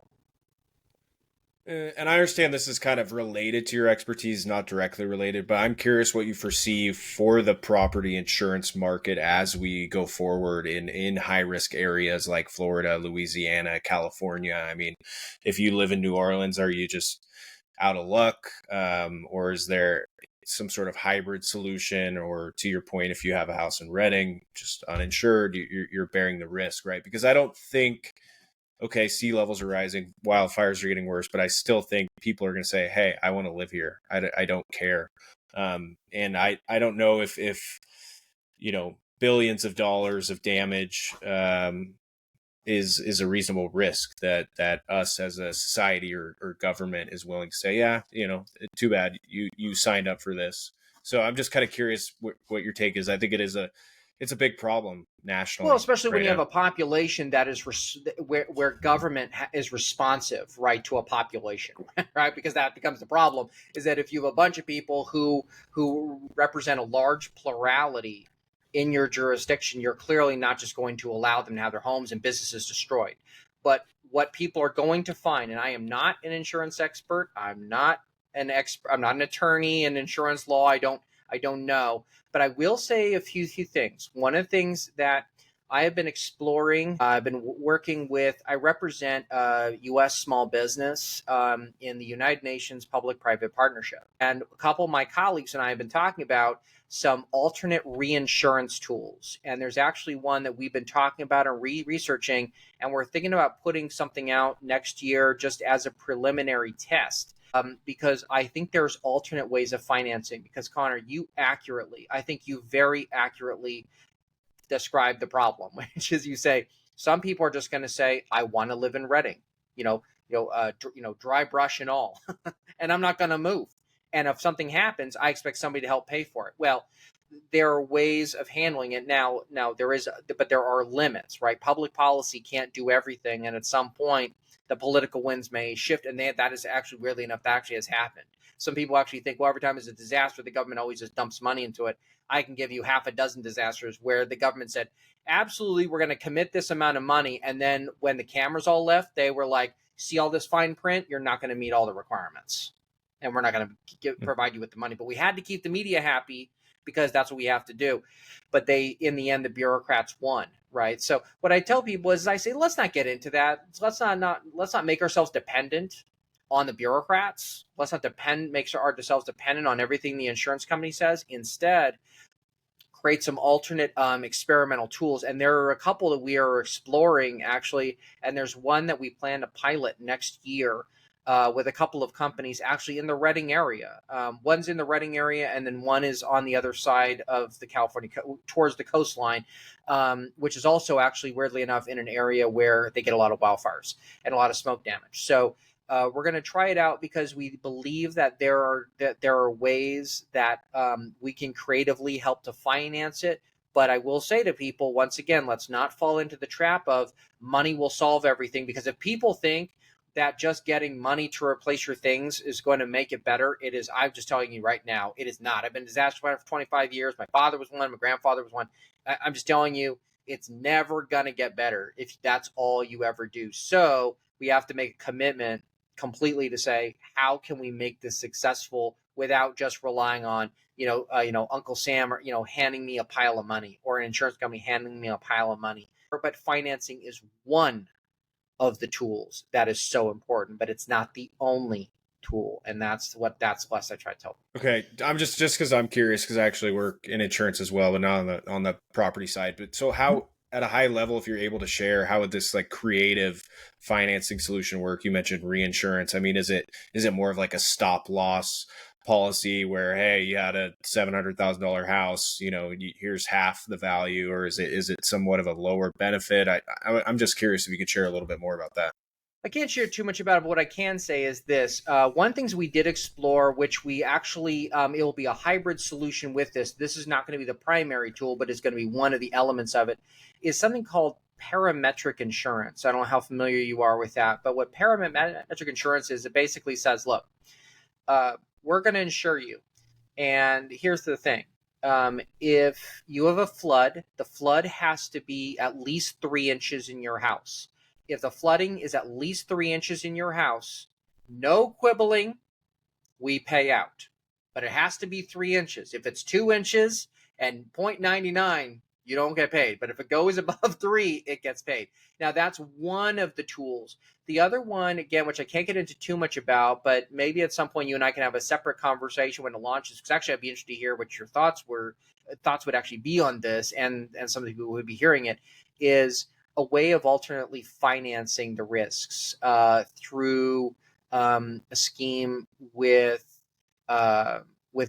And I understand this is kind of related to your expertise, not directly related, but I'm curious what you foresee for the property insurance market as we go forward in high risk areas like Florida, Louisiana, California. I mean, if you live in New Orleans, are you just out of luck? Or is there some sort of hybrid solution? Or to your point, if you have a house in Redding, just uninsured, you're bearing the risk, right? Because I don't think, okay, sea levels are rising, wildfires are getting worse, but I still think people are going to say, hey, I want to live here. I don't care. And I don't know if billions of dollars of damage is a reasonable risk that us as a society or government is willing to say, yeah, too bad you signed up for this. So I'm just kind of curious what your take is. I think it's a big problem Well, nationally especially when right you have now. a population that is where government is responsive, right, to a population, right? Because that becomes the problem. Is that if you have a bunch of people who represent a large plurality in your jurisdiction, you're clearly not just going to allow them to have their homes and businesses destroyed. But what people are going to find, and I am not an insurance expert, I'm not an expert, I'm not an attorney in insurance law. I don't know, but I will say a few things. One of the things that I have been exploring. I've been working with, I represent U.S. small business in the United Nations Public-Private Partnership. And a couple of my colleagues and I have been talking about some alternate reinsurance tools. And there's actually one that we've been talking about and researching, and we're thinking about putting something out next year just as a preliminary test. Because I think there's alternate ways of financing. Because Connor, I think you very accurately describe the problem, which is you say some people are just going to say, "I want to live in Reading," dry brush and all, and I'm not going to move. And if something happens, I expect somebody to help pay for it. Well, there are ways of handling it now. There is, but there are limits, right? Public policy can't do everything, and at some point, the political winds may shift, and that is actually weirdly enough that actually has happened. Some people actually think, well, every time there's a disaster, the government always just dumps money into it. I can give you half a dozen disasters where the government said, absolutely, we're going to commit this amount of money. And then when the cameras all left, they were like, see all this fine print? You're not going to meet all the requirements. And we're not going to provide you with the money. But we had to keep the media happy because that's what we have to do. But in the end, the bureaucrats won, right? So what I tell people is I say, let's not get into that. Let's not make ourselves dependent on the bureaucrats. Let's not make ourselves dependent on everything the insurance company says. Instead, create some alternate experimental tools. And there are a couple that we are exploring actually. And there's one that we plan to pilot next year with a couple of companies actually in the Reading area. One's in the Reading area, and then one is on the other side of the California, towards the coastline, which is also actually, weirdly enough, in an area where they get a lot of wildfires and a lot of smoke damage. So we're going to try it out because we believe that there are ways that we can creatively help to finance it. But I will say to people, once again, let's not fall into the trap of money will solve everything. Because if people think that just getting money to replace your things is going to make it better, it is. I'm just telling you right now, it is not. I've been a disaster planner for 25 years. My father was one. My grandfather was one. I'm just telling you, it's never going to get better if that's all you ever do. So we have to make a commitment completely to say, how can we make this successful without just relying on, Uncle Sam, or, handing me a pile of money, or an insurance company handing me a pile of money. But financing is one of the tools that is so important, but it's not the only tool. And that's less I try to tell them. Okay, I'm just because I'm curious because I actually work in insurance as well, but not on the property side. But so how, at a high level, if you're able to share, how would this like creative financing solution work? You mentioned reinsurance. I mean, is it more of like a stop loss policy where, hey, you had a $700,000 house, here's half the value, or is it somewhat of a lower benefit? I'm just curious if you could share a little bit more about that. I can't share too much about it, but what I can say is this. One things we did explore, which we actually, it will be a hybrid solution with this. This is not going to be the primary tool, but it's going to be one of the elements of it, is something called parametric insurance. I don't know how familiar you are with that, but what parametric insurance is, it basically says, look, we're going to insure you. And here's the thing. If you have a flood, the flood has to be at least 3 inches in your house. If the flooding is at least 3 inches in your house, no quibbling, we pay out. But it has to be 3 inches. If it's 2 inches and 0.99, you don't get paid. But if it goes above 3, it gets paid. Now, that's one of the tools. The other one, again, which I can't get into too much about, but maybe at some point you and I can have a separate conversation when it launches, because actually I'd be interested to hear what your thoughts would actually be on this, and some of the people who would be hearing it, is a way of alternately financing the risks through a scheme with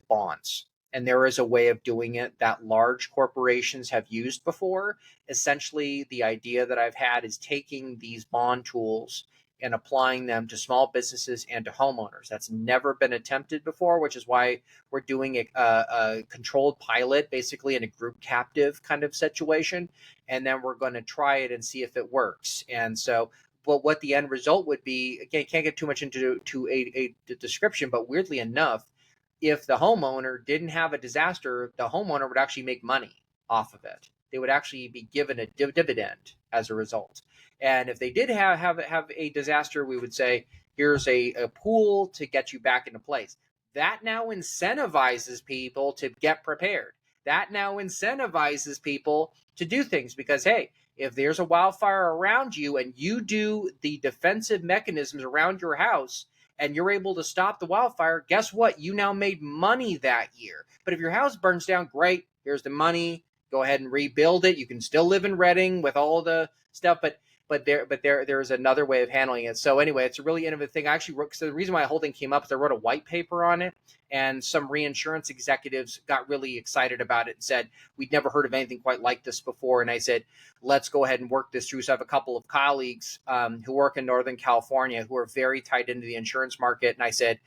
bonds. And there is a way of doing it that large corporations have used before. Essentially, the idea that I've had is taking these bond tools and applying them to small businesses and to homeowners. That's never been attempted before, which is why we're doing a controlled pilot, basically in a group captive kind of situation. And then we're going to try it and see if it works. And so, but what the end result would be, again, can't get too much into a description, but weirdly enough, if the homeowner didn't have a disaster, the homeowner would actually make money off of it. They would actually be given a dividend as a result. And if they did have a disaster, we would say, here's a pool to get you back into place. That now incentivizes people to get prepared. That now incentivizes people to do things because, hey, if there's a wildfire around you and you do the defensive mechanisms around your house and you're able to stop the wildfire, guess what? You now made money that year. But if your house burns down, great. Here's the money. Go ahead and rebuild it. You can still live in Reading with all the stuff, but there's another way of handling it. So anyway, it's a really innovative thing. I actually wrote, so the reason why the whole thing came up is I wrote a white paper on it, and some reinsurance executives got really excited about it and said, we'd never heard of anything quite like this before. And I said, let's go ahead and work this through. So I have a couple of colleagues who work in Northern California who are very tied into the insurance market. And I said,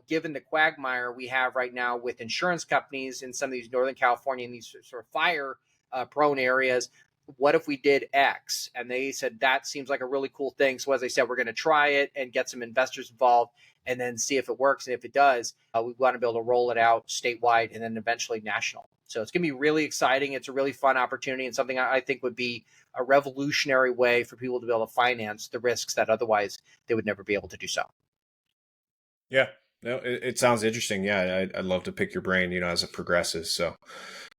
given the quagmire we have right now with insurance companies in some of these Northern California and these sort of fire prone areas, what if we did X? And they said, that seems like a really cool thing. So as I said, we're going to try it and get some investors involved and then see if it works. And if it does, we want to be able to roll it out statewide and then eventually national. So it's going to be really exciting. It's a really fun opportunity and something I think would be a revolutionary way for people to be able to finance the risks that otherwise they would never be able to do so. Yeah, no, it sounds interesting. Yeah, I'd love to pick your brain, as it progresses. So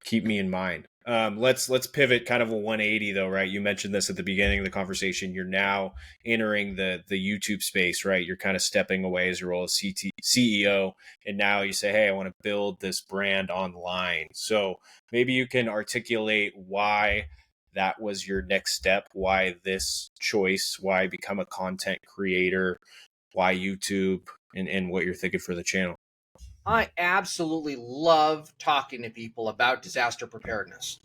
keep me in mind. Let's pivot kind of a 180 though, right? You mentioned this at the beginning of the conversation. You're now entering the YouTube space, right? You're kind of stepping away as your role as CEO, and now you say, hey, I want to build this brand online. So maybe you can articulate why that was your next step, why this choice, why become a content creator, why YouTube, and what you're thinking for the channel. I absolutely love talking to people about disaster preparedness.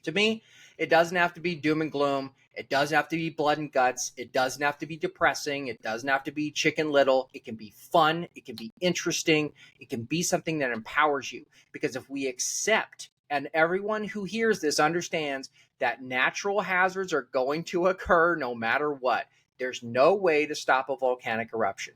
To me, it doesn't have to be doom and gloom. It doesn't have to be blood and guts. It doesn't have to be depressing. It doesn't have to be Chicken Little. It can be fun. It can be interesting. It can be something that empowers you. Because if we accept, and everyone who hears this understands that natural hazards are going to occur no matter what, there's no way to stop a volcanic eruption.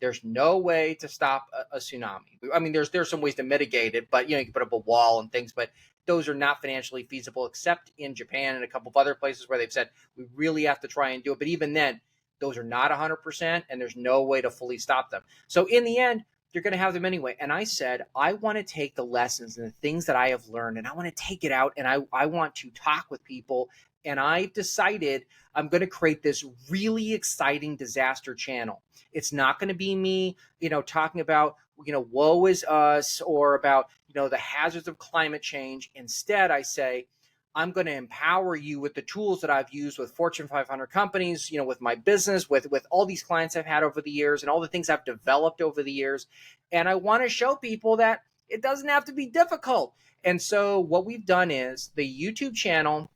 There's no way to stop a tsunami. I mean, there's some ways to mitigate it, but you can put up a wall and things, but those are not financially feasible, except in Japan and a couple of other places where they've said we really have to try and do it. But even then, those are not 100%, and there's no way to fully stop them. So in the end, you're going to have them anyway. And I said, I want to take the lessons and the things that I have learned, and I want to take it out, and I want to talk with people. And I've decided I'm going to create this really exciting disaster channel. It's not going to be me, talking about, woe is us or about, the hazards of climate change. Instead, I say, I'm going to empower you with the tools that I've used with Fortune 500 companies, with my business, with all these clients I've had over the years and all the things I've developed over the years. And I want to show people that it doesn't have to be difficult. And so what we've done is the YouTube channel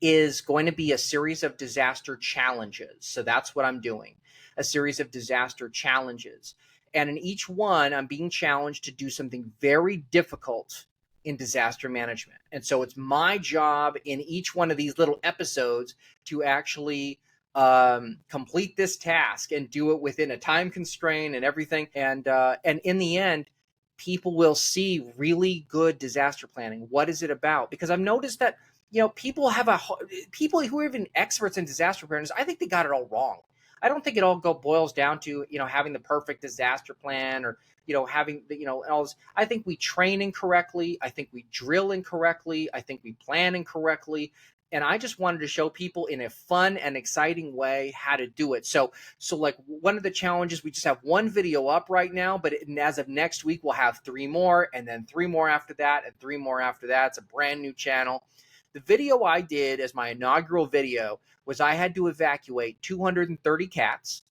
is going to be a series of disaster challenges. So that's what I'm doing, a series of disaster challenges. And in each one, I'm being challenged to do something very difficult in disaster management. And so it's my job in each one of these little episodes to actually complete this task and do it within a time constraint and everything. And in the end, people will see really good disaster planning. What is it about? Because I've noticed that people who are even experts in disaster preparedness, I think they got it all wrong. I don't think it all boils down to, having the perfect disaster plan or, having the, all this. I think we train incorrectly. I think we drill incorrectly. I think we plan incorrectly. And I just wanted to show people in a fun and exciting way how to do it. So like one of the challenges, we just have one video up right now, but as of next week, we'll have 3 more and then 3 more after that and 3 more after that. It's a brand new channel. The video I did as my inaugural video was I had to evacuate 230 cats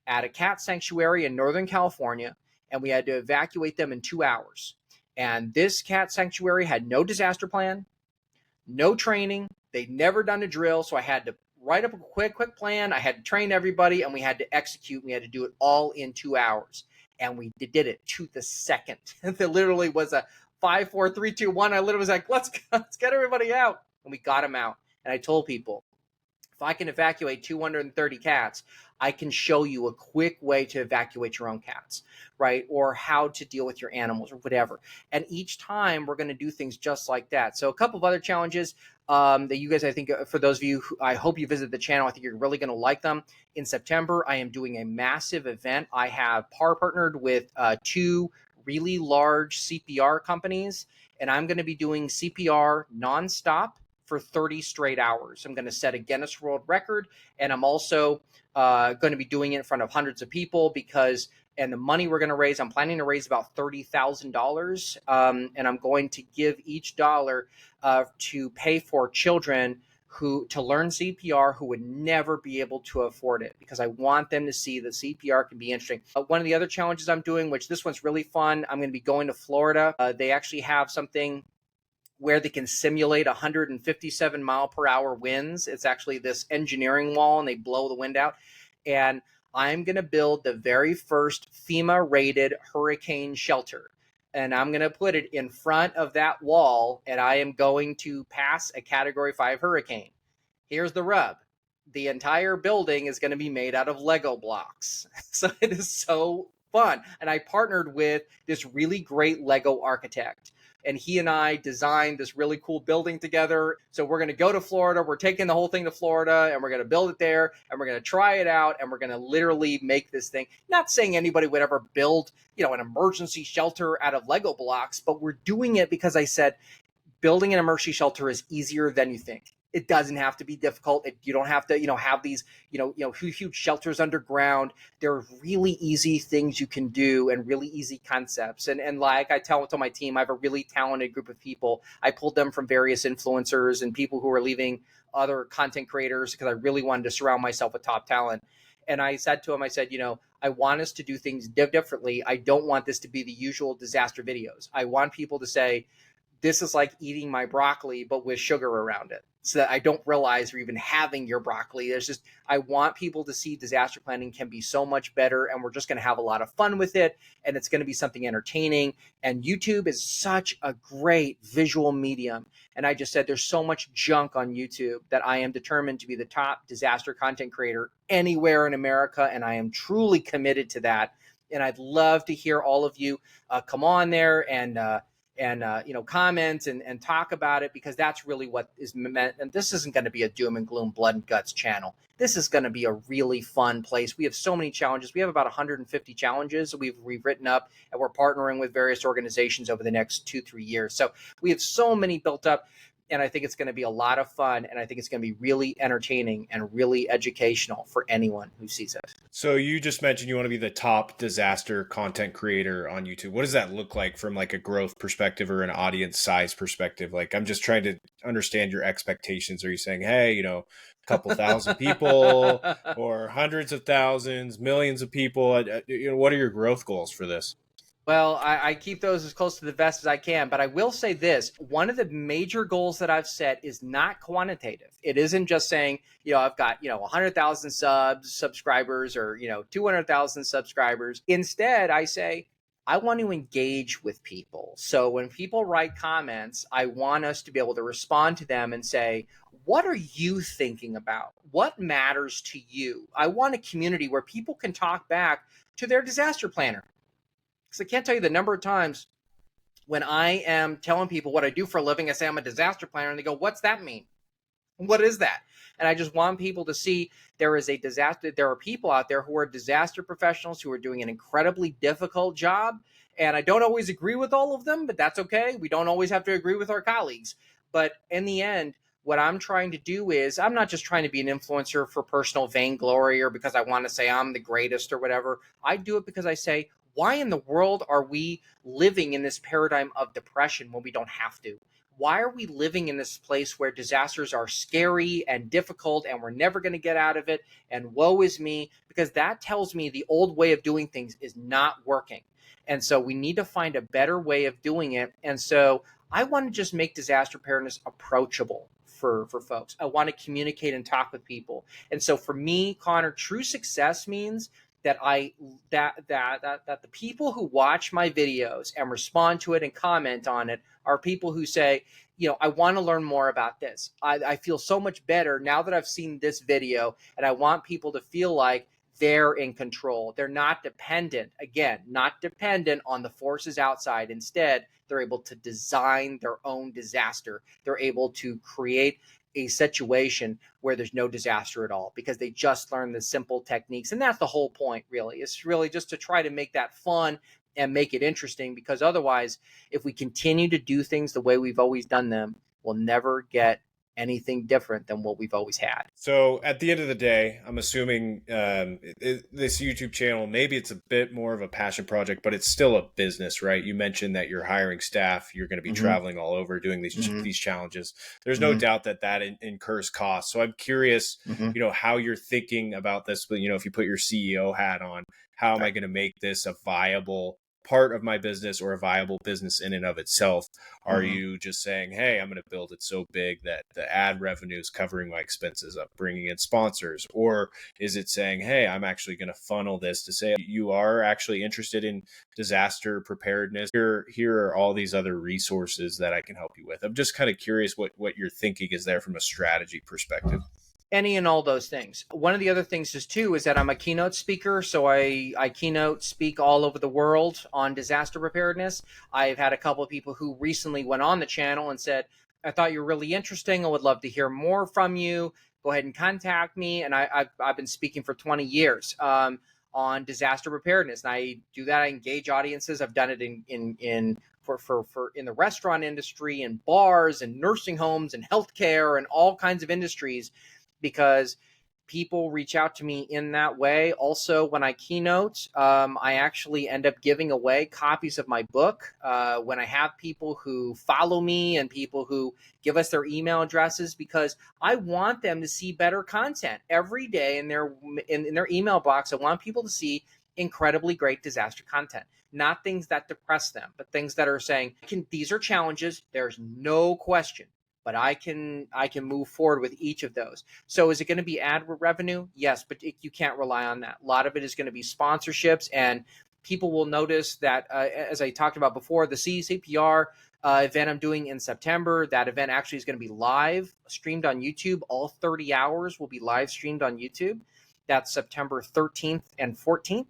at a cat sanctuary in Northern California, and we had to evacuate them in 2 hours. And this cat sanctuary had no disaster plan, no training. They'd never done a drill. So I had to write up a quick plan. I had to train everybody, and we had to execute. We had to do it all in 2 hours. And we did it to the second. There literally was a 5, 4, 3, 2, 1. I literally was like, let's get everybody out. And we got them out. And I told people, if I can evacuate 230 cats, I can show you a quick way to evacuate your own cats, right? Or how to deal with your animals or whatever. And each time we're going to do things just like that. So a couple of other challenges that you guys, I think, for those of you, I hope you visit the channel. I think you're really going to like them. In September, I am doing a massive event. I have partnered with 2 really large CPR companies, and I'm going to be doing CPR nonstop for 30 straight hours. I'm going to set a Guinness World Record, and I'm also going to be doing it in front of hundreds of people and the money we're going to raise, I'm planning to raise about $30,000, and I'm going to give each dollar to pay for children to learn CPR who would never be able to afford it, because I want them to see that CPR can be interesting. One of the other challenges I'm doing, which this one's really fun, I'm going to be going to Florida. They actually have something where they can simulate 157 mile per hour winds. It's actually this engineering wall, and they blow the wind out. And I'm going to build the very first FEMA rated hurricane shelter. And I'm going to put it in front of that wall, and I am going to pass a Category 5 hurricane. Here's the rub. The entire building is going to be made out of Lego blocks. So it is so fun. And I partnered with this really great Lego architect, and he and I designed this really cool building together. So we're going to go to Florida. We're taking the whole thing to Florida, and we're going to build it there, and we're going to try it out, and we're going to literally make this thing. Not saying anybody would ever build, an emergency shelter out of Lego blocks, but we're doing it because I said building an emergency shelter is easier than you think. It doesn't have to be difficult. You don't have to, have these, huge shelters underground. There are really easy things you can do and really easy concepts. And like I tell my team, I have a really talented group of people. I pulled them from various influencers and people who are leaving other content creators, because I really wanted to surround myself with top talent. And I said to him, I want us to do things differently. I don't want this to be the usual disaster videos. I want people to say, this is like eating my broccoli, but with sugar around it, so that I don't realize you're even having your broccoli. I want people to see disaster planning can be so much better, and we're just going to have a lot of fun with it, and it's going to be something entertaining. And YouTube is such a great visual medium. And I just said, there's so much junk on YouTube that I am determined to be the top disaster content creator anywhere in America, and I am truly committed to that. And I'd love to hear all of you come on there and comment and talk about it, because that's really what is meant. And this isn't going to be a doom and gloom, blood and guts channel. This is going to be a really fun place. We have so many challenges. We have about 150 challenges we've written up, and we're partnering with various organizations over the next 2-3 years. So we have so many built up, and I think it's going to be a lot of fun, and I think it's going to be really entertaining and really educational for anyone who sees it. So you just mentioned you want to be the top disaster content creator on YouTube. What does that look like from like a growth perspective or an audience size perspective? Like, I'm just trying to understand your expectations. Are you saying, hey, a couple thousand people, or hundreds of thousands, millions of people? What are your growth goals for this? Well, I keep those as close to the vest as I can, but I will say this. One of the major goals that I've set is not quantitative. It isn't just saying, I've got, 100,000 subscribers, or, 200,000 subscribers. Instead, I say, I want to engage with people. So when people write comments, I want us to be able to respond to them and say, what are you thinking about? What matters to you? I want a community where people can talk back to their disaster planner. Because I can't tell you the number of times when I am telling people what I do for a living, I say I'm a disaster planner, and they go, what's that mean? What is that? And I just want people to see there are people out there who are disaster professionals who are doing an incredibly difficult job. And I don't always agree with all of them, but that's okay. We don't always have to agree with our colleagues. But in the end, what I'm trying to do is, I'm not just trying to be an influencer for personal vainglory or because I want to say I'm the greatest or whatever. I do it because I say, why in the world are we living in this paradigm of depression when we don't have to? Why are we living in this place where disasters are scary and difficult and we're never going to get out of it, and woe is me? Because that tells me the old way of doing things is not working. And so we need to find a better way of doing it. And so I want to just make disaster preparedness approachable for folks. I want to communicate and talk with people. And so for me, Connor, true success means that that the people who watch my videos and respond to it and comment on it are people who say, I want to learn more about this. I feel so much better now that I've seen this video, and I want people to feel like they're in control. They're not dependent, again, not dependent on the forces outside. Instead, they're able to design their own disaster. They're able to create a situation where there's no disaster at all because they just learn the simple techniques. And that's the whole point, really. It's really just to try to make that fun and make it interesting, because otherwise, if we continue to do things the way we've always done them, we'll never get anything different than what we've always had. So at the end of the day, I'm assuming this YouTube channel, maybe it's a bit more of a passion project, but it's still a business, right? You mentioned that you're hiring staff, you're going to be traveling all over doing these challenges. There's no doubt that incurs costs. So I'm curious, how you're thinking about this, but if you put your CEO hat on, how am I going to make this a viable part of my business or a viable business in and of itself? Are you just saying, hey, I'm going to build it so big that the ad revenue is covering my expenses of bringing in sponsors? Or is it saying, hey, I'm actually going to funnel this to say you are actually interested in disaster preparedness? Here are all these other resources that I can help you with. I'm just kind of curious what your thinking is there from a strategy perspective. Any and all those things. One of the other things is too is that I'm a keynote speaker, so I keynote speak all over the world on disaster preparedness. I've had a couple of people who recently went on the channel and said, I thought you were really interesting, I would love to hear more from you, go ahead and contact me. And I've been speaking for 20 years on disaster preparedness, and I do that. I engage audiences. I've done it in the restaurant industry and bars and nursing homes and healthcare and all kinds of industries, because people reach out to me in that way. Also, when I keynote, I actually end up giving away copies of my book. When I have people who follow me and people who give us their email addresses, because I want them to see better content every day in their email box. I want people to see incredibly great disaster content, not things that depress them, but things that are saying, these are challenges. There's no question, but I can move forward with each of those. So is it going to be ad revenue? Yes, but you can't rely on that. A lot of it is going to be sponsorships, and people will notice that, as I talked about before, the CPR event I'm doing in September, that event actually is going to be live streamed on YouTube. All 30 hours will be live streamed on YouTube. That's September 13th and 14th.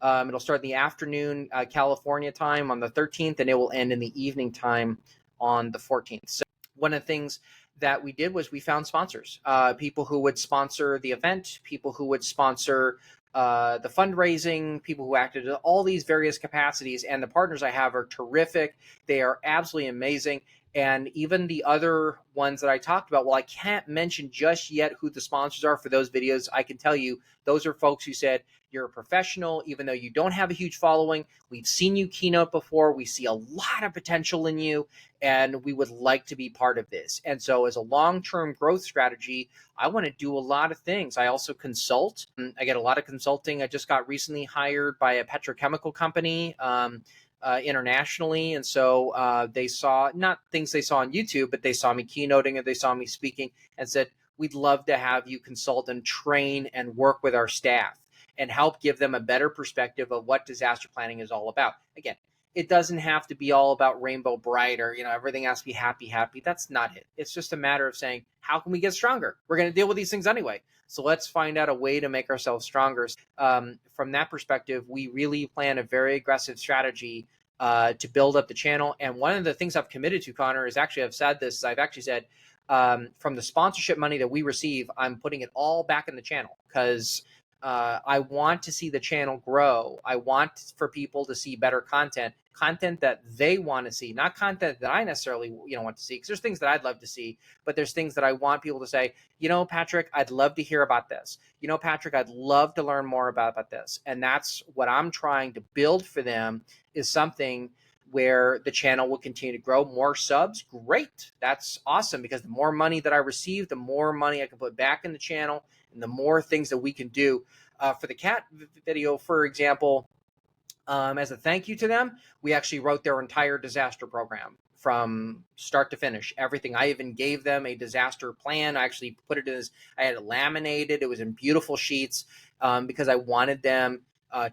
It'll start in the afternoon California time on the 13th, and it will end in the evening time on the 14th. So one of the things that we did was we found sponsors, people who would sponsor the event, people who would sponsor the fundraising, people who acted in all these various capacities. And the partners I have are terrific. They are absolutely amazing. And even the other ones that I talked about, well, I can't mention just yet who the sponsors are for those videos. I can tell you those are folks who said, you're a professional, even though you don't have a huge following. We've seen you keynote before. We see a lot of potential in you, and we would like to be part of this. And so as a long-term growth strategy, I want to do a lot of things. I also consult. I get a lot of consulting. I just got recently hired by a petrochemical company internationally. And so they saw, not things they saw on YouTube, but they saw me keynoting and they saw me speaking and said, we'd love to have you consult and train and work with our staff and help give them a better perspective of what disaster planning is all about. Again, it doesn't have to be all about rainbow bright or, everything has to be happy. That's not it. It's just a matter of saying, how can we get stronger? We're going to deal with these things anyway. So let's find out a way to make ourselves stronger. From that perspective, we really plan a very aggressive strategy to build up the channel. And one of the things I've committed to, Connor, is actually, I've actually said, from the sponsorship money that we receive, I'm putting it all back in the channel, because I want to see the channel grow. I want for people to see better content that they want to see, not content that I necessarily want to see, because there's things that I'd love to see, but there's things that I want people to say, Patrick, I'd love to hear about this. Patrick, I'd love to learn more about this. And that's what I'm trying to build for them, is something where the channel will continue to grow. More subs, great. That's awesome, because the more money that I receive, the more money I can put back in the channel, and the more things that we can do. For the cat video, for example, As a thank you to them, we actually wrote their entire disaster program from start to finish, everything. I even gave them a disaster plan. I actually put it in this, I had it laminated. It was in beautiful sheets, because I wanted them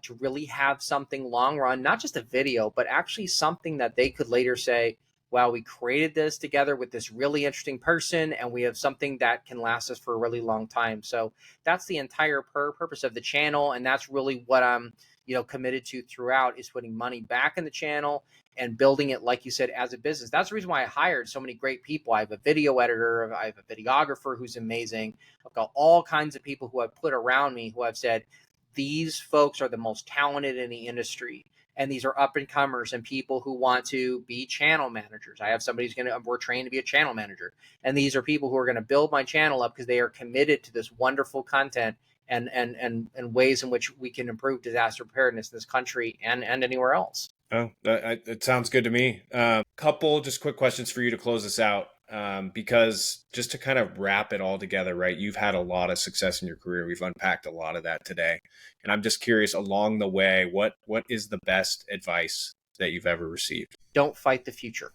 to really have something long run, not just a video, but actually something that they could later say, wow, we created this together with this really interesting person, and we have something that can last us for a really long time. So that's the entire purpose of the channel. And that's really what I'm committed to throughout, is putting money back in the channel and building it, like you said, as a business. That's the reason why I hired so many great people. I have a video editor, I have a videographer who's amazing. I've got all kinds of people who I've put around me who I've said, these folks are the most talented in the industry. And these are up and comers and people who want to be channel managers. I have somebody we're trained to be a channel manager. And these are people who are going to build my channel up because they are committed to this wonderful content and ways in which we can improve disaster preparedness in this country and anywhere else. Oh, it sounds good to me. Couple just quick questions for you to close this out. Because just to kind of wrap it all together, right? You've had a lot of success in your career. We've unpacked a lot of that today. And I'm just curious, along the way, what is the best advice that you've ever received? Don't fight the future.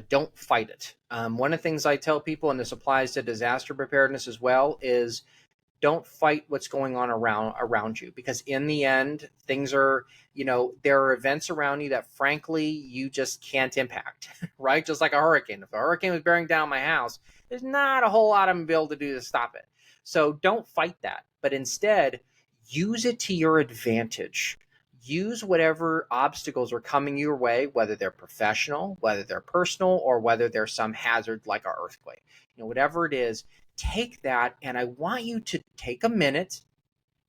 Don't fight it. One of the things I tell people, and this applies to disaster preparedness as well, is don't fight what's going on around you, because in the end, things are, there are events around you that frankly you just can't impact, right? Just like a hurricane. If a hurricane was bearing down my house, there's not a whole lot I'm gonna be able to do to stop it. So don't fight that, but instead use it to your advantage. Use whatever obstacles are coming your way, whether they're professional, whether they're personal, or whether they're some hazard like an earthquake. Whatever it is, take that, and I want you to take a minute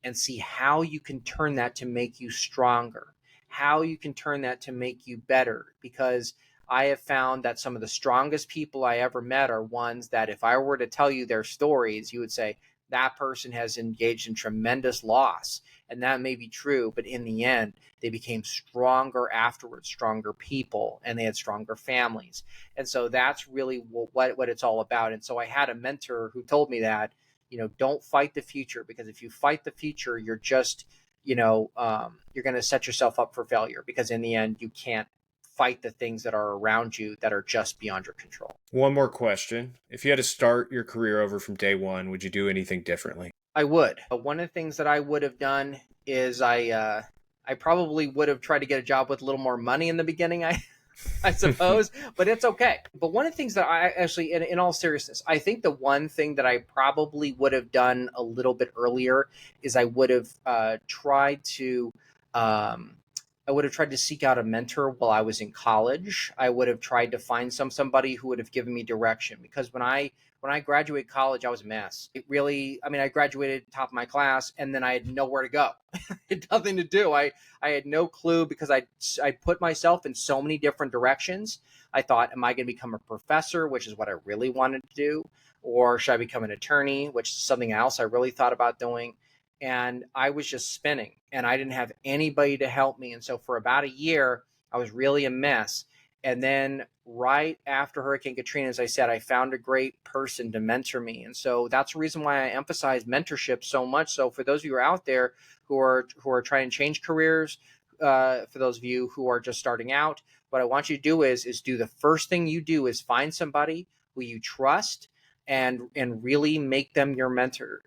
and see how you can turn that to make you stronger, how you can turn that to make you better. Because I have found that some of the strongest people I ever met are ones that if I were to tell you their stories, you would say, that person has engaged in tremendous loss. And that may be true, but in the end, they became stronger afterwards, stronger people, and they had stronger families. And so that's really what it's all about. And so I had a mentor who told me that, don't fight the future, because if you fight the future, you're just, you're going to set yourself up for failure, because in the end, you can't fight the things that are around you that are just beyond your control. One more question. If you had to start your career over from day one, would you do anything differently? I would. One of the things that I would have done is I probably would have tried to get a job with a little more money in the beginning, I suppose, but it's okay. But one of the things that I actually, in all seriousness, I think the one thing that I probably would have done a little bit earlier is I would have tried to seek out a mentor while I was in college. I would have tried to find somebody who would have given me direction, because when I graduated college, I was a mess. I graduated top of my class, and then I had nowhere to go. I had nothing to do. I had no clue, because I put myself in so many different directions. I thought, am I going to become a professor, which is what I really wanted to do? Or should I become an attorney, which is something else I really thought about doing? And I was just spinning, and I didn't have anybody to help me. And so for about a year, I was really a mess. And then right after Hurricane Katrina, as I said, I found a great person to mentor me. And so that's the reason why I emphasize mentorship so much. So for those of you who are out there who are trying to change careers, for those of you who are just starting out, what I want you to do is do the first thing you do is find somebody who you trust and really make them your mentor.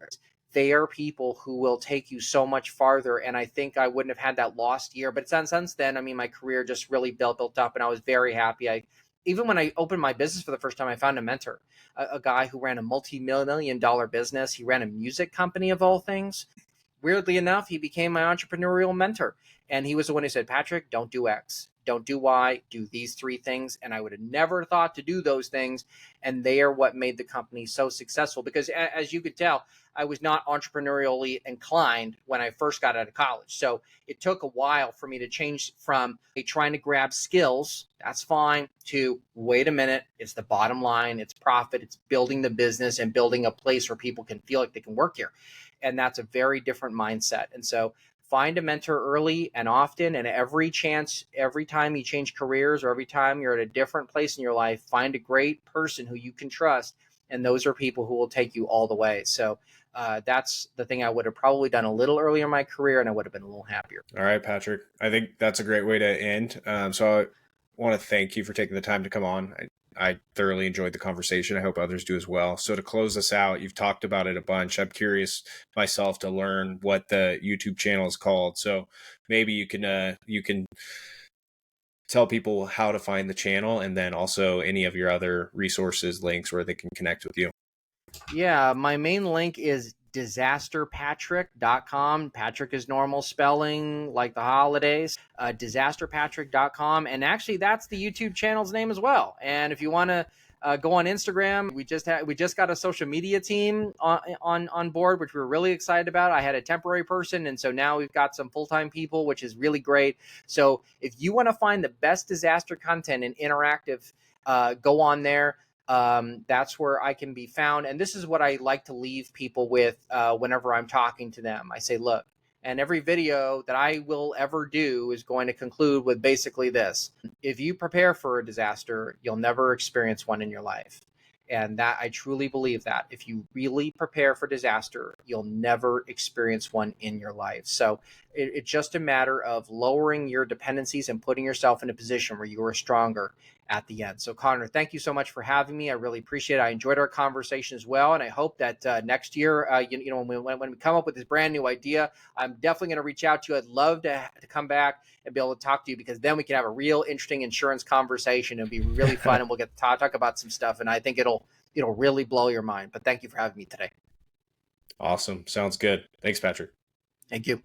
They are people who will take you so much farther. And I think I wouldn't have had that lost year. But since then, my career just really built up, and I was very happy. Even when I opened my business for the first time, I found a mentor, a guy who ran a multi-million-dollar business. He ran a music company, of all things. Weirdly enough, he became my entrepreneurial mentor. And he was the one who said, Patrick, don't do X, don't do Y, do these three things. And I would have never thought to do those things. And they are what made the company so successful. Because as you could tell, I was not entrepreneurially inclined when I first got out of college. So it took a while for me to change from trying to grab skills, that's fine, to wait a minute, it's the bottom line, it's profit, it's building the business and building a place where people can feel like they can work here. And that's a very different mindset. And so find a mentor early and often, and every time you change careers or every time you're at a different place in your life, find a great person who you can trust and those are people who will take you all the way. So that's the thing I would have probably done a little earlier in my career, and I would have been a little happier. All right, Patrick. I think that's a great way to end. So I want to thank you for taking the time to come on. I thoroughly enjoyed the conversation. I hope others do as well. So to close this out, you've talked about it a bunch. I'm curious myself to learn what the YouTube channel is called. So maybe you can tell people how to find the channel, and then also any of your other resources, links where they can connect with you. Yeah, my main link is disasterpatrick.com. Patrick is normal spelling, like the holidays. Disasterpatrick.com. And actually, that's the YouTube channel's name as well. And if you want to go on Instagram, we just got a social media team on board, which we're really excited about. I had a temporary person, and so now we've got some full-time people, which is really great. So if you want to find the best disaster content and interactive, go on there. That's where I can be found. And this is what I like to leave people with whenever I'm talking to them. I say, look, and every video that I will ever do is going to conclude with basically this: if you prepare for a disaster, you'll never experience one in your life. And that, I truly believe that if you really prepare for disaster, you'll never experience one in your life. So it's just a matter of lowering your dependencies and putting yourself in a position where you are stronger at the end. So Connor, thank you so much for having me. I really appreciate it. I enjoyed our conversation as well. And I hope that next year, when we come up with this brand new idea, I'm definitely going to reach out to you. I'd love to come back and be able to talk to you, because then we can have a real interesting insurance conversation. It'll be really fun, and we'll get to talk about some stuff. And I think it'll really blow your mind. But thank you for having me today. Awesome. Sounds good. Thanks, Patrick. Thank you.